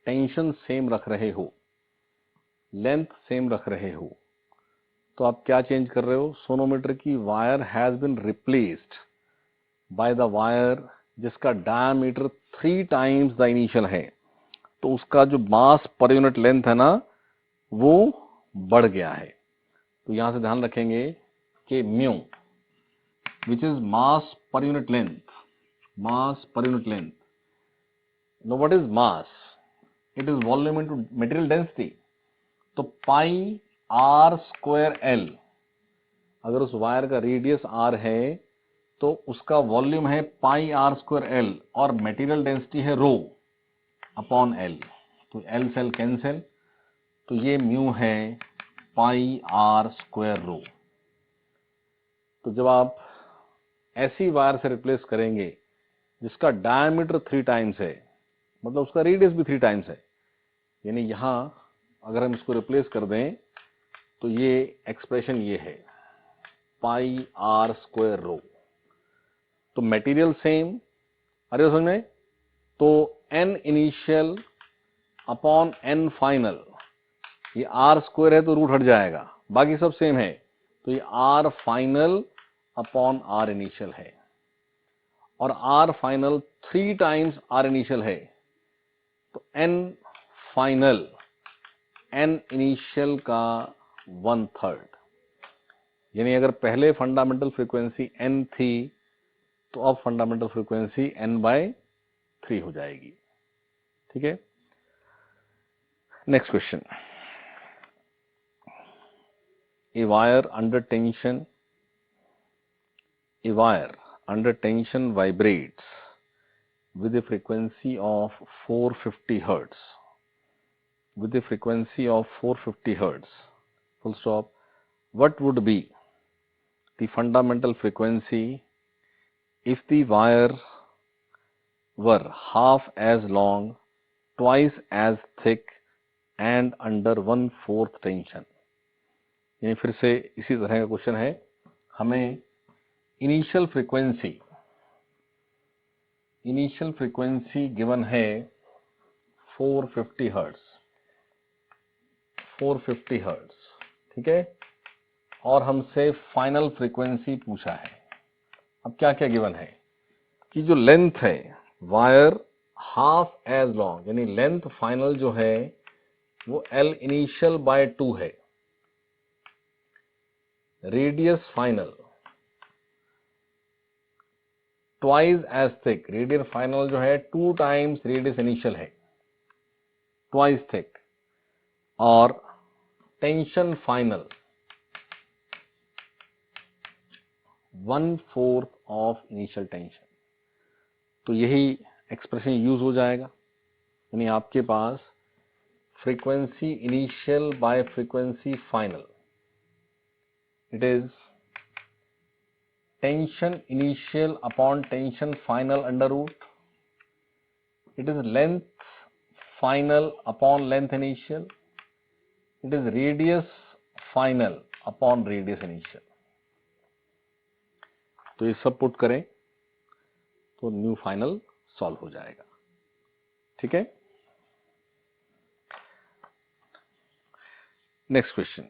टेंशन सेम रख रहे हो, लेंथ सेम रख रहे हो, तो आप क्या चेंज कर रहे हो, सोनोमीटर की wire has been replaced by the wire जिसका डायमीटर 3 टाइम्स द इनिशियल है, तो उसका जो मास पर यूनिट लेंथ है ना वो बढ़ गया है। तो यहां से ध्यान रखेंगे कि mu which is mass per unit length, mass per unit length. Know what is mass, it is volume into material density. तो पाई आर स्क्वायर एल, अगर उस वायर का रेडियस आर है तो उसका वॉल्यूम है पाई आर स्क्वायर एल, और मटेरियल डेंसिटी है रो अपॉन एल, तो एल से एल कैंसिल, तो ये म्यू है पाई आर स्क्वायर रो। तो जब आप ऐसी वायर से रिप्लेस करेंगे जिसका डायमीटर 3 टाइम्स है, मतलब उसका रेडियस भी 3 टाइम्स है, यानी यहां अगर हम इसको रिप्लेस कर दें तो ये एक्सप्रेशन ये है पाई आर स्क्वायर रो। तो मटेरियल सेम, अरे समझ में, तो n initial upon n final, ये आर स्क्वायर है तो रूट हट जाएगा, बाकी सब सेम है, तो ये R final upon R initial है, और R final 3 times R initial है, तो n फाइनल n इनिशियल का 1/3, यानी अगर पहले फंडामेंटल फ्रीक्वेंसी n थी तो अब फंडामेंटल फ्रीक्वेंसी n/3 हो जाएगी। ठीक है, next question. A wire under tension vibrates with a frequency of 450 hertz. With a frequency of 450 hertz, full stop. What would be the fundamental frequency if the wire were half as long, twice as thick, and under 1/4 tension? यानी फिर से इसी तरह का क्वेश्चन है, हमें इनिशियल फ्रीक्वेंसी गिवन है 450 हर्ट्ज, ठीक है, और हमसे फाइनल फ्रीक्वेंसी पूछा है। अब क्या क्या गिवन है कि जो लेंथ है वायर हाफ एज लॉन्ग, यानी लेंथ फाइनल जो है वो L इनिशियल बाय 2 है, radius final twice as thick, radius final जो है 2 टाइम्स रेडियस इनिशियल है, ट्वाइस थिक, और tension final 1/4 of initial tension. तो यही एक्सप्रेशन यूज हो जाएगा, यानी आपके पास frequency initial by frequency final, it is tension initial upon tension final under root, it is length final upon length initial, it is radius final upon radius initial। तो ये सब पुट करें तो न्यू फाइनल सॉल्व हो जाएगा। ठीक है, next question.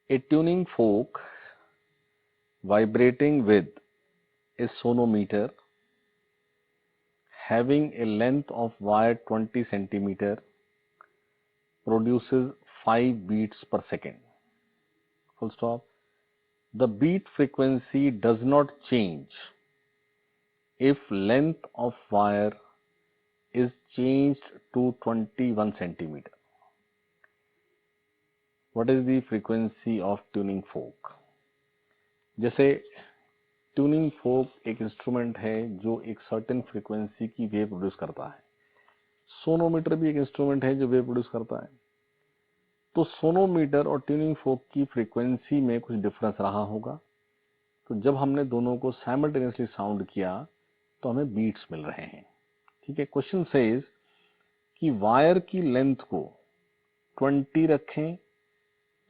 A tuning fork vibrating with a sonometer having a length of wire 20 centimeter produces 5 beats per second, full stop. The beat frequency does not change if length of wire is changed to 21 centimeter. What is the frequency of tuning fork? जैसे ट्यूनिंग फोक एक इंस्ट्रूमेंट है जो एक सर्टेन फ्रीक्वेंसी की वेव प्रोड्यूस करता है, सोनोमीटर भी एक इंस्ट्रूमेंट है जो वेव प्रोड्यूस करता है। तो सोनोमीटर और ट्यूनिंग फोक की फ्रीक्वेंसी में कुछ डिफरेंस रहा होगा, तो जब हमने दोनों को साइमल्टेनियसली साउंड किया तो हमें बीट्स मिल रहे हैं। ठीक है, क्वेश्चन सेज कि वायर की लेंथ को 20 रखें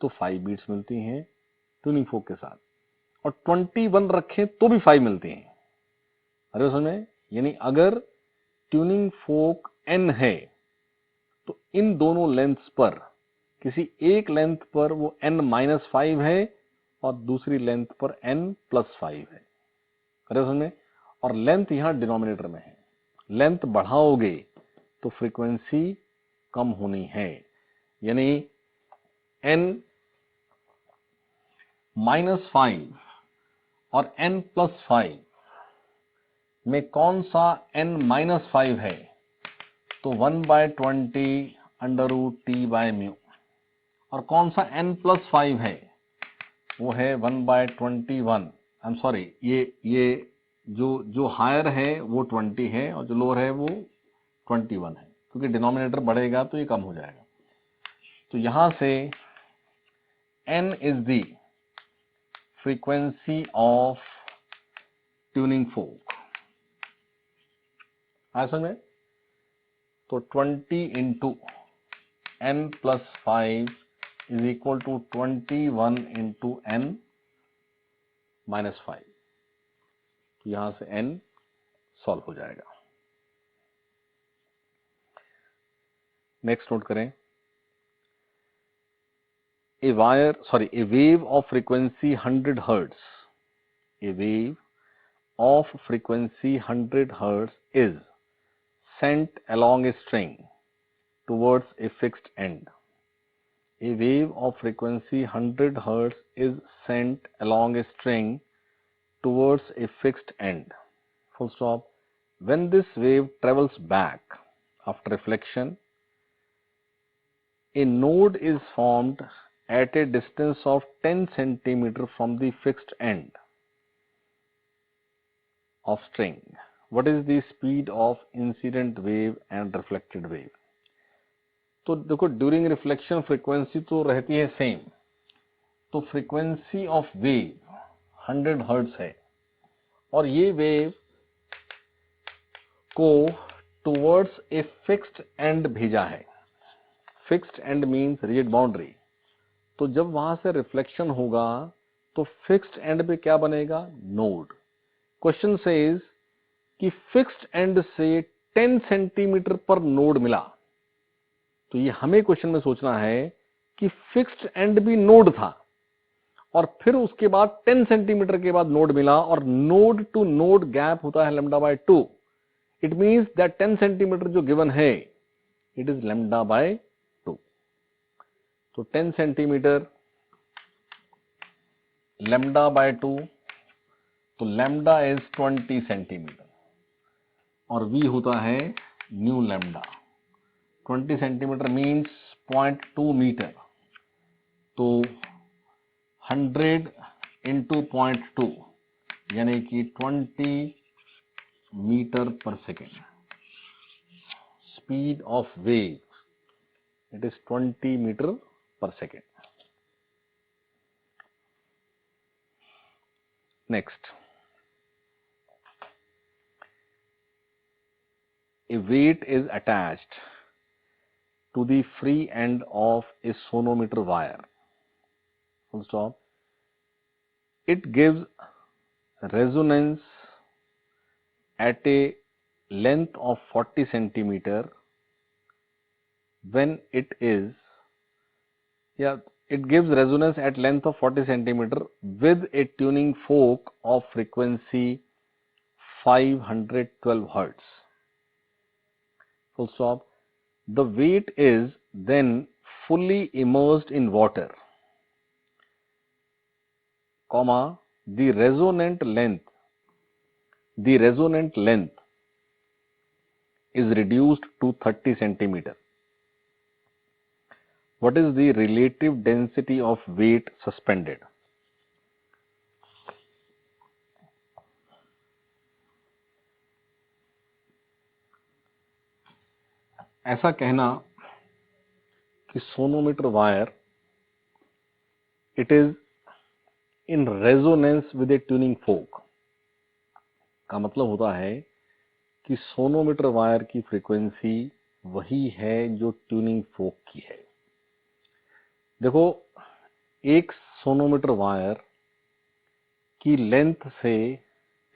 तो 5 बीट्स मिलती हैं ट्यूनिंग फोक के साथ, और 21 रखें तो भी 5 मिलती हैं। अरे समझ में, यानी अगर ट्यूनिंग फोक n है तो इन दोनों लेंथ्स पर किसी एक लेंथ पर वो n-5 है और दूसरी लेंथ पर n+5 है। अरे समझ में, और लेंथ यहां डिनोमिनेटर में है, लेंथ बढ़ाओगे तो फ्रीक्वेंसी कम होनी है, यानी n-5 और n+5 में कौन सा n-5 है, तो 1/20 √T/μ, और कौन सा n+5 है, वो है 1/21। आई एम सॉरी, ये जो हायर है वो 20 है और जो लोअर है वो 21 है, क्योंकि डिनोमिनेटर बढ़ेगा तो ये कम हो जाएगा। तो यहां से n is the frequency of tuning fork. आया समझ में? तो 20 into n plus 5 is equal to 21 into n minus 5। तो यहां से n सॉल्व हो जाएगा। नेक्स्ट नोट करें, a wave of frequency 100 hertz, a wave of frequency 100 hertz is sent along a string towards a fixed end. A wave of frequency 100 hertz is sent along a string towards a fixed end. Full stop. When this wave travels back after reflection, a node is formed at a distance of 10 centimeter from the fixed end of string. What is the speed of incident wave and reflected wave? तो देखो ड्यूरिंग रिफ्लेक्शन फ्रीक्वेंसी तो रहती है सेम, तो फ्रीक्वेंसी ऑफ वेव 100 हर्ट्ज है और ये वेव को टुवर्ड्स ए फिक्स्ड एंड भेजा है। Fixed and means rigid boundary. तो जब वहां से रिफ्लेक्शन होगा तो फिक्स्ड एंड पे क्या बनेगा? नोड। क्वेश्चन सेज कि फिक्स्ड एंड से 10 सेंटीमीटर पर नोड मिला, तो ये हमें क्वेश्चन में सोचना है कि फिक्स्ड एंड भी नोड था और फिर उसके बाद 10 सेंटीमीटर के बाद नोड मिला और नोड टू नोड गैप होता है λ/2। इट मींस दैट 10 सेंटीमीटर जो गिवन है इट इज λ/2। तो 10 सेंटीमीटर λ/2, तो लैम्डा इज 20 सेंटीमीटर और v होता है nu lambda. 20 centimetre means 0.2 metre, तो 100 इंटू 0.2 यानी कि 20 metre per second. Speed of wave it is 20 metre per second. Next, a weight is attached to the free end of a sonometer wire. Full stop. It gives resonance at a length of 40 centimeter when it gives resonance at length of 40 centimeter with a tuning fork of frequency 512 hertz. Full stop. The weight is then fully immersed in water, comma, the resonant length is reduced to 30 centimeter. What is the relative density of weight suspended? ऐसा कहना कि sonometer wire it is in resonance with A tuning फोक का मतलब होता है कि सोनोमीटर वायर की फ्रीक्वेंसी वही है जो ट्यूनिंग फोक की है। देखो, एक सोनोमीटर वायर की लेंथ से,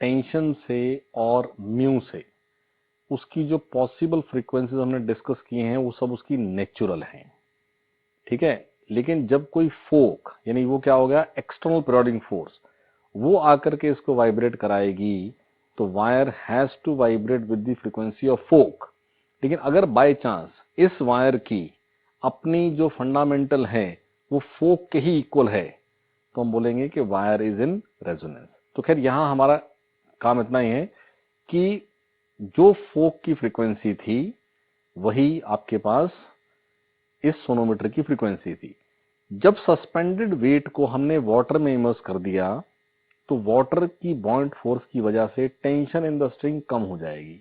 टेंशन से और म्यू से उसकी जो पॉसिबल फ्रीक्वेंसीज हमने डिस्कस किए हैं वो सब उसकी नेचुरल हैं, ठीक है। लेकिन जब कोई फोक, यानी वो क्या हो गया, एक्सटर्नल पीरियोडिक फोर्स, वो आकर के इसको वाइब्रेट कराएगी तो wire has to vibrate with the frequency of fork. लेकिन अगर बाय चांस इस वायर की अपनी जो फंडामेंटल है वो फोक के ही इक्वल है तो हम बोलेंगे कि वायर इज इन रेजोनेंस। तो खैर यहां हमारा काम इतना ही है कि जो फोक की फ्रीक्वेंसी थी वही आपके पास इस सोनोमीटर की फ्रीक्वेंसी थी। जब सस्पेंडेड वेट को हमने वाटर में इमर्स कर दिया तो वाटर की बॉइंट फोर्स की वजह से टेंशन इन द स्ट्रिंग कम हो जाएगी,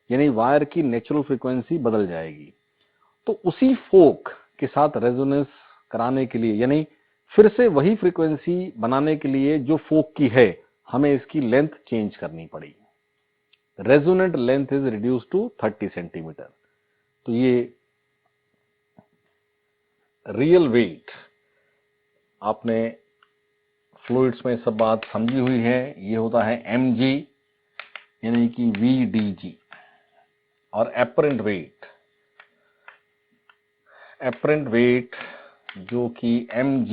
यानी वायर की नेचुरल फ्रीक्वेंसी बदल जाएगी। तो उसी फोक के साथ रेजोनेंस कराने के लिए, यानी फिर से वही फ्रीक्वेंसी बनाने के लिए जो फोक की है, हमें इसकी लेंथ चेंज करनी पड़ी। Resonant length is reduce to 30 centimetre. तो ये रियल वेट, आपने फ्लूइड्स में सब बात समझी हुई है, ये होता है mg यानी कि vdg। और एपरेंट वेट जो कि mg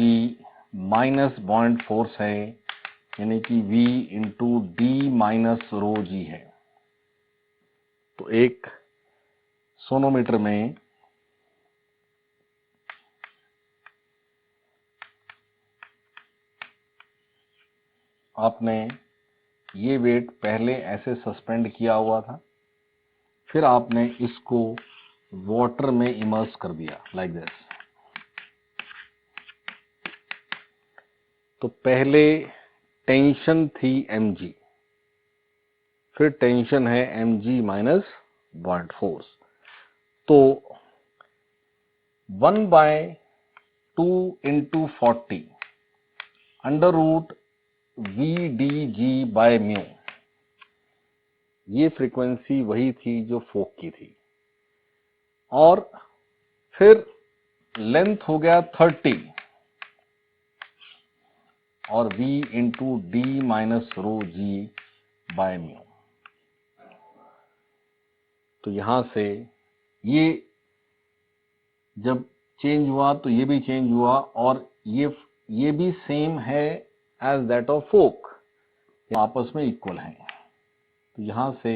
माइनस बॉइंट फोर्स है यानी कि v into D minus rho G है। तो एक सोनोमीटर में आपने ये वेट पहले ऐसे सस्पेंड किया हुआ था, फिर आपने इसको वाटर में इमर्स कर दिया लाइक दिस। तो पहले टेंशन थी mg, फिर टेंशन है mg माइनस बॉइंट फोर्स। तो 1/2 इंटू 40 अंडर रूट VDG/μ, ये फ्रीक्वेंसी वही थी जो फोक की थी। और फिर लेंथ हो गया 30 और V इंटू डी माइनस रो G/μ। तो यहां से ये जब चेंज हुआ तो ये भी चेंज हुआ, और ये भी सेम है एज दैट ऑफ फोक, आपस में इक्वल हैं। तो यहां से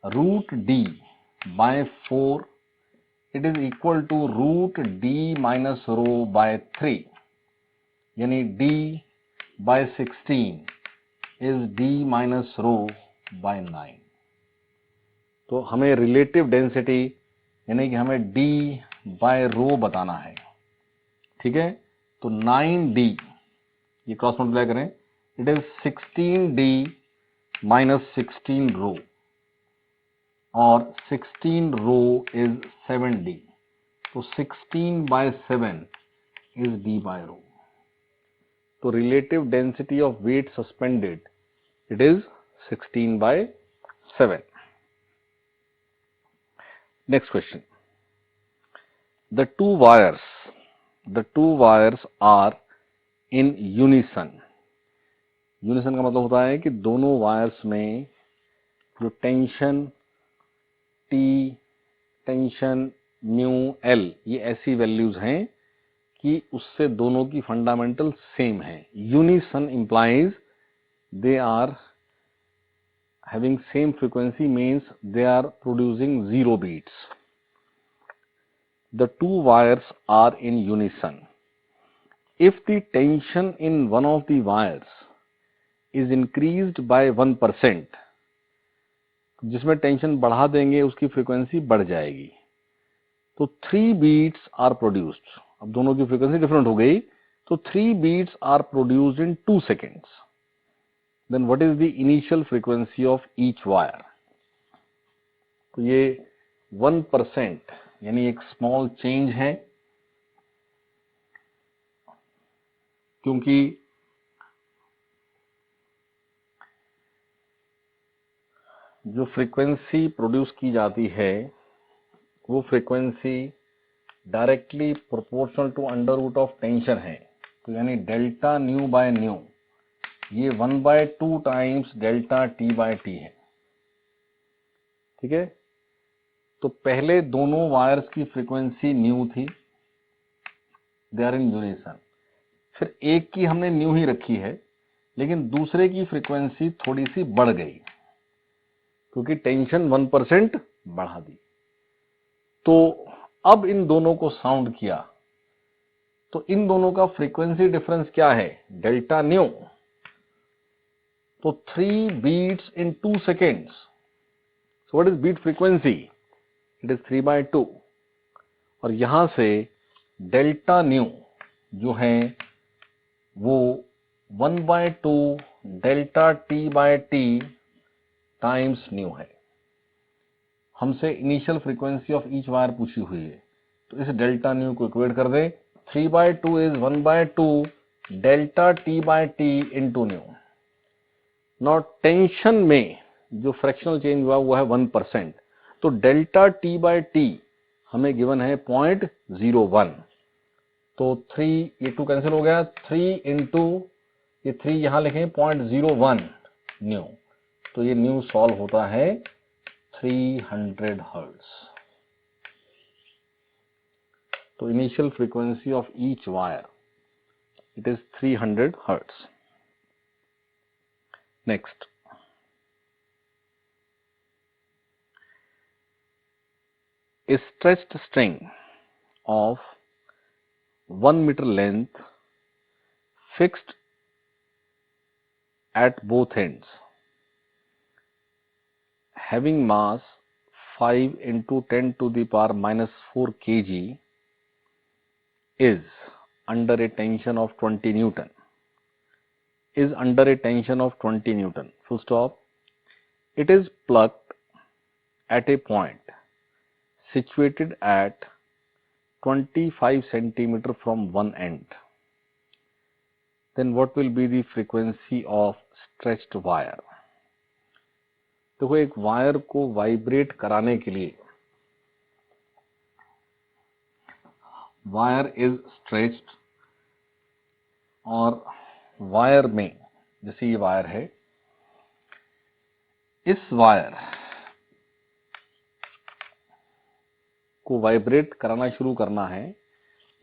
root d by 4 it is equal to root d minus rho by 3, यानी d by 16 is d minus rho by 9। तो हमें रिलेटिव डेंसिटी यानी कि हमें d बाय रो बताना है, ठीक है। तो 9d, ये क्रॉस मल्टीप्लाई करें, it is 16d minus 16 rho, और 16 रो इज 7d। तो 16 by 7 is d by rho. तो relative density of weight suspended it is 16 by 7। Next question, the two wires are in unison। Unison का मतलब होता है कि दोनों वायर्स में जो tension T, tension mu L, ये ऐसी वैल्यूज हैं कि उससे दोनों की फंडामेंटल सेम है। Unison implies they are having same frequency, means they are producing 0 beats। The two wires are in unison if the tension in one of the wires is increased by 1%। जिसमें टेंशन बढ़ा देंगे उसकी फ्रीक्वेंसी बढ़ जाएगी, तो 3 beats are produced। अब दोनों की फ्रीक्वेंसी डिफरेंट हो गई, तो 3 beats are produced in 2 seconds। Then what is the initial frequency of each wire? तो ये 1% यानी एक स्मॉल चेंज है, क्योंकि जो फ्रीक्वेंसी प्रोड्यूस की जाती है वो frequency directly proportional to under root of tension है। तो यानी डेल्टा न्यू बाय न्यू, ये 1/2 times delta T by T है, ठीक है। तो पहले दोनों वायर्स की फ्रीक्वेंसी न्यू थी, दे आर इन यूनिसन। फिर एक की हमने न्यू ही रखी है, लेकिन दूसरे की फ्रीक्वेंसी थोड़ी सी बढ़ गई क्योंकि टेंशन 1% बढ़ा दी। तो अब इन दोनों को साउंड किया तो इन दोनों का फ्रीक्वेंसी डिफरेंस क्या है, डेल्टा न्यू। तो 3 beats in 2 seconds। So what is beat frequency? It is 3/2। और यहां से डेल्टा न्यू जो है वो 1/2 delta T by T times nu है। हमसे initial frequency of each wire पूछी हुई है, तो इस डेल्टा न्यू को इक्वेट कर दे। 3/2 is 1/2 delta T by T into nu. Not tension में जो फ्रैक्शनल चेंज हुआ वो है 1%, तो डेल्टा टी बाय टी हमें गिवन है 0.01, तो 3, ये 2 कैंसिल हो गया, 3 इंटू ये 3 यहां लिखें 0.01 न्यू, तो ये न्यू सॉल्व होता है 300 हर्ट्ज। तो initial frequency of each wire it is 300 hertz. Next, a stretched string of 1 meter length fixed at both ends, having mass 5 into 10 to the power minus 4 kg, is under a tension of 20 Newton. Is under a tension of 20 Newton. Full stop. It is plucked at a point situated at 25 centimeter from one end. Then what will be the frequency of stretched wire? देखो, एक वायर को वाइब्रेट कराने के लिए वायर इज स्ट्रेच्ड, और वायर में, जैसे ये वायर है, इस वायर को वाइब्रेट कराना शुरू करना है।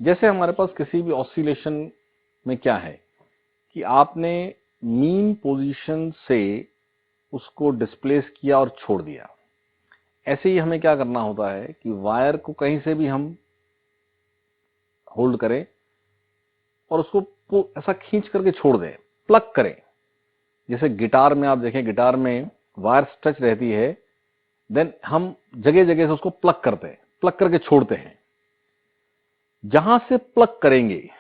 जैसे हमारे पास किसी भी ऑसिलेशन में क्या है कि आपने मीन पोजीशन से उसको डिस्प्लेस किया और छोड़ दिया, ऐसे ही हमें क्या करना होता है कि वायर को कहीं से भी हम होल्ड करें और उसको ऐसा खींच करके छोड़ दें, प्लग करें। जैसे गिटार में आप देखें, गिटार में वायर स्ट्रेच रहती है, देन हम जगह जगह से उसको प्लग करते हैं, प्लग करके छोड़ते हैं। जहां से प्लग करेंगे,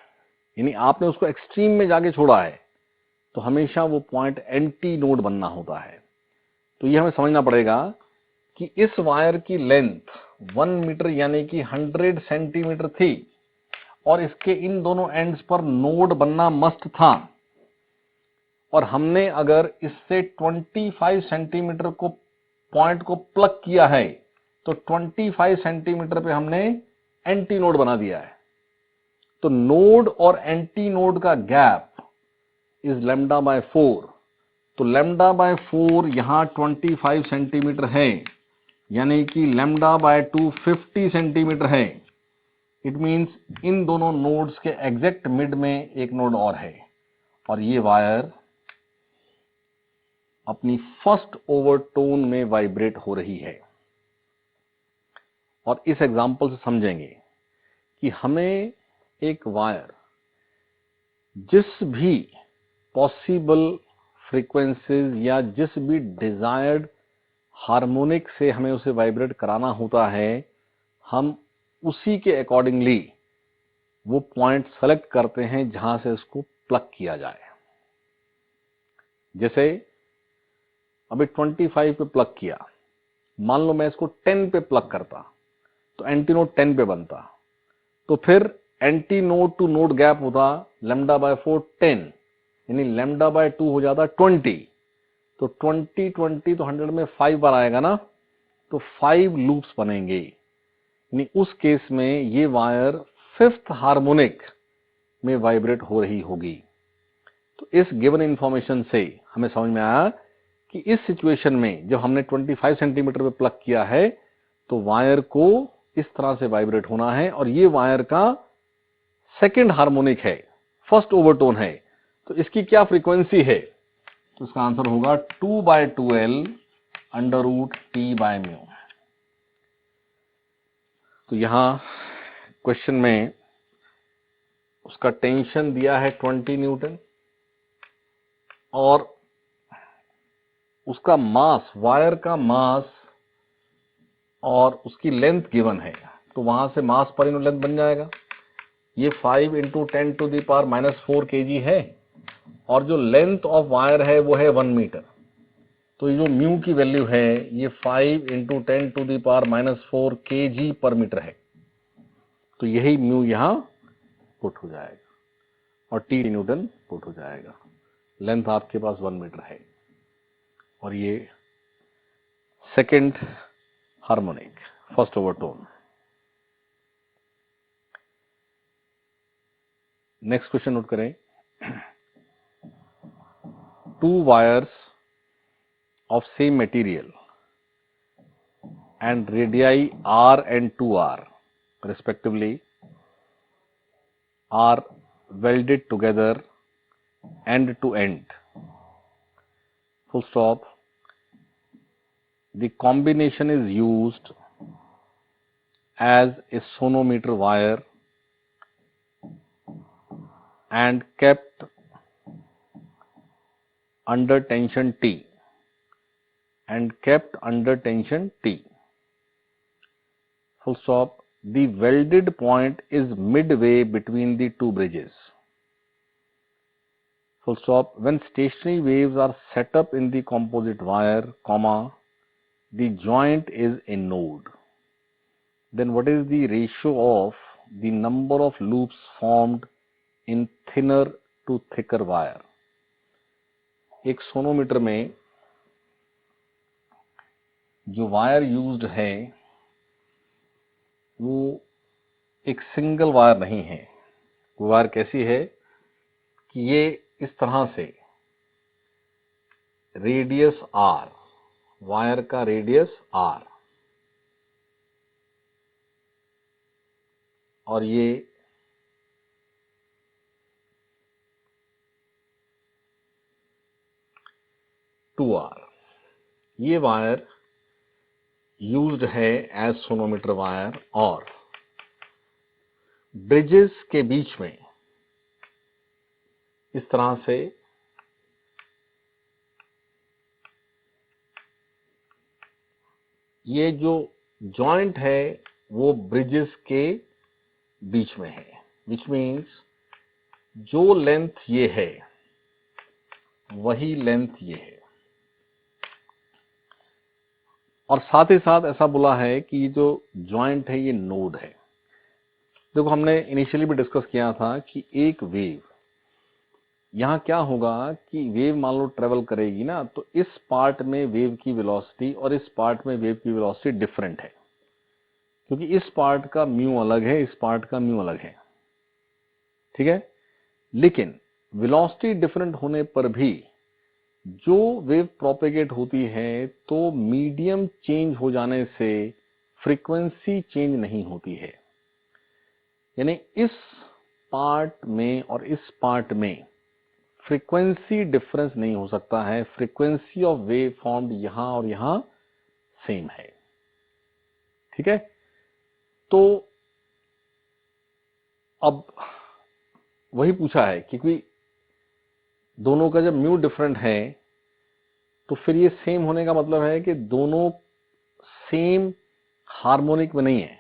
यानी आपने उसको एक्सट्रीम में जाके छोड़ा है, तो हमेशा वो पॉइंट एंटी नोड बनना होता है। तो ये हमें समझना पड़ेगा कि इस वायर की लेंथ 1 मीटर यानी कि 100 सेंटीमीटर थी, और इसके इन दोनों एंड्स पर नोड बनना मस्ट था, और हमने अगर इससे 25 सेंटीमीटर को पॉइंट को प्लग किया है, तो 25 सेंटीमीटर पे हमने एंटी नोड बना दिया है। तो नोड और एंटी नोड का गैप इज λ/4। तो λ/4 यहां 25 सेंटीमीटर है, यानी कि λ/2 50 सेंटीमीटर है। इट मीन्स इन दोनों नोड्स के एग्जैक्ट मिड में एक नोड और है, और ये वायर अपनी फर्स्ट ओवरटोन में वाइब्रेट हो रही है। और इस एग्जांपल से समझेंगे कि हमें एक वायर जिस भी पॉसिबल फ्रीक्वेंसीज या जिस भी डिजायर्ड हार्मोनिक से हमें उसे वाइब्रेट कराना होता है, हम उसी के अकॉर्डिंगली वो पॉइंट सेलेक्ट करते हैं जहां से उसको प्लग किया जाए। जैसे अभी 25 पे प्लग किया, मान लो मैं इसको 10 पे प्लग करता तो एंटी नोड 10 पे बनता, तो फिर anti node to node gap होता λ/4 10, यानी λ/2 हो जाता 20। तो 20 तो 100 में 5 बार आएगा ना, तो 5 लूप्स बनेंगे। यानी उस केस में ये वायर 5th हार्मोनिक में वाइब्रेट हो रही होगी। तो इस गिवन इंफॉर्मेशन से हमें समझ में आया कि इस सिचुएशन में जब हमने 25 सेंटीमीटर पे प्लग किया है, तो वायर को इस तरह से वाइब्रेट होना है, और ये वायर का 2nd हार्मोनिक है, फर्स्ट ओवरटोन है। तो इसकी क्या फ्रीक्वेंसी है? तो इसका आंसर होगा 2/2L √T/μ। तो यहां क्वेश्चन में उसका टेंशन दिया है 20 न्यूटन, और उसका मास, वायर का मास और उसकी लेंथ गिवन है, तो वहां से मास पर यूनिट लेंथ बन जाएगा। ये 5 × 10⁻⁻4 kg है, और जो लेंथ ऑफ वायर है वो है 1 मीटर। तो ये जो म्यू की वैल्यू है ये 5 × 10⁻⁻4 kg/मीटर है। तो यही म्यू यहां पुट हो जाएगा, और टी न्यूटन पुट हो जाएगा। लेंथ आपके पास 1 मीटर है, और ये 2nd harmonic, first overtone. Next question note करें। 2 wires of same material and radii r and 2r respectively are welded together end to end, full stop. The combination is used as a sonometer wire and kept under tension T full stop. The welded point is midway between the two bridges, full stop. When stationary waves are set up in the composite wire, comma, the joint is a node, then what is the ratio of the number of loops formed in thinner to thicker wire? एक सोनोमीटर में जो वायर यूज्ड है वो एक सिंगल वायर नहीं है। वो वायर कैसी है कि ये इस तरह से रेडियस r, वायर का रेडियस r, और ये टू आर, ये वायर यूज्ड है एज सोनोमीटर वायर, और ब्रिजेस के बीच में इस तरह से ये जो जॉइंट है वो ब्रिजेस के बीच में है, विच मीन्स जो लेंथ ये है वही लेंथ ये है। और साथ ही साथ ऐसा बोला है कि ये जो जॉइंट है ये नोड है। देखो हमने इनिशियली भी डिस्कस किया था कि एक वेव, यहाँ क्या होगा कि वेव मान लो ट्रेवल करेगी ना, तो इस पार्ट में वेव की वेलोसिटी और इस पार्ट में वेव की वेलोसिटी डिफरेंट है, क्योंकि इस पार्ट का म्यू अलग है, इस पार्ट का म्यू अलग है, ठीक है। लेकिन वेलोसिटी डिफरेंट होने पर भी जो वेव प्रोपेगेट होती है तो मीडियम चेंज हो जाने से फ्रीक्वेंसी चेंज नहीं होती है। यानी इस पार्ट में और इस पार्ट में फ्रीक्वेंसी डिफरेंस नहीं हो सकता है, फ्रीक्वेंसी ऑफ वेव फॉर्म्ड यहां और यहां सेम है, ठीक है। तो अब वही पूछा है क्योंकि दोनों का जब म्यू डिफरेंट है तो फिर ये सेम होने का मतलब है कि दोनों सेम हार्मोनिक में नहीं है।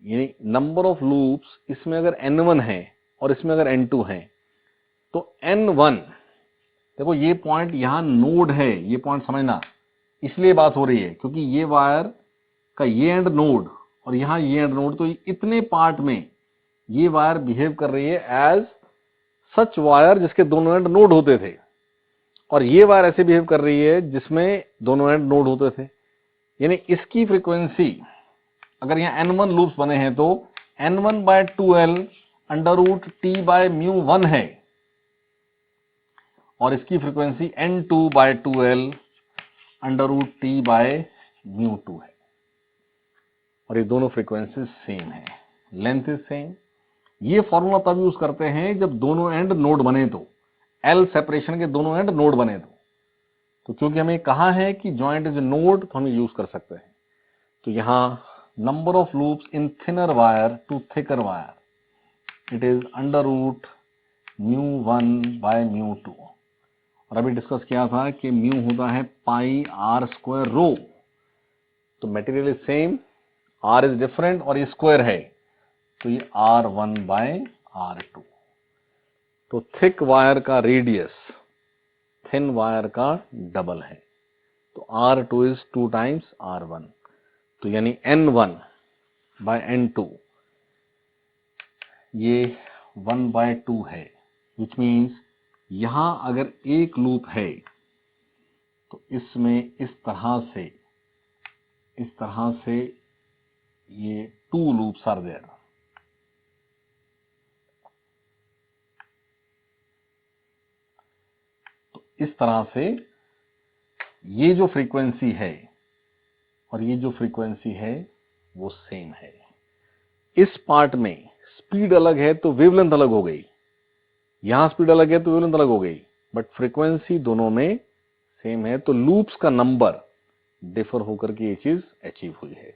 यानी नंबर ऑफ लूप्स इसमें अगर n1 है और इसमें अगर n2 है तो n1, देखो ये पॉइंट यहां नोड है, ये पॉइंट समझना, इसलिए बात हो रही है क्योंकि ये वायर का ये एंड नोड और यहां ये एंड नोड, तो इतने पार्ट में ये वायर बिहेव कर रही है एज सच वायर जिसके दोनों एंड नोड होते थे, और ये वायर ऐसे बिहेव कर रही है जिसमें दोनों एंड नोड होते थे। यानी इसकी फ्रीक्वेंसी, अगर यहाँ n1 लूप्स बने हैं तो n1/2l √t/μ1 है, और इसकी फ्रीक्वेंसी n2/2l √t/μ2 है, और ये दोनों फ्रीक्वेंसी सेम है, लेंथ इज सेम। ये फॉर्मूला तब यूज करते हैं जब दोनों एंड नोड बने, तो L सेपरेशन के दोनों एंड नोड बने तो क्योंकि हमें कहा है कि जॉइंट इज नोड तो हम यूज कर सकते हैं। तो यहां number of loops in thinner wire to thicker wire it is √μ1/μ2, और अभी डिस्कस किया था कि म्यू होता है πr² रो। तो material is same, r is different और ये स्क्वायर है, तो ये r1/r2। तो थिक वायर का रेडियस थिन वायर का डबल है, तो r2 इज 2 टाइम्स r1, तो यानी n1/n2 ये 1/2 है, विच मीन्स यहां अगर एक लूप है तो इसमें इस तरह से ये 2 लूप्स आर देयर, इस तरह से ये जो फ्रीक्वेंसी है और ये जो फ्रीक्वेंसी है वो सेम है। इस पार्ट में स्पीड अलग है तो वेवलेंथ अलग हो गई, यहां स्पीड अलग है तो वेवलेंथ अलग हो गई, बट फ्रीक्वेंसी दोनों में सेम है, तो लूप्स का नंबर डिफर होकर के ये चीज अचीव हुई है।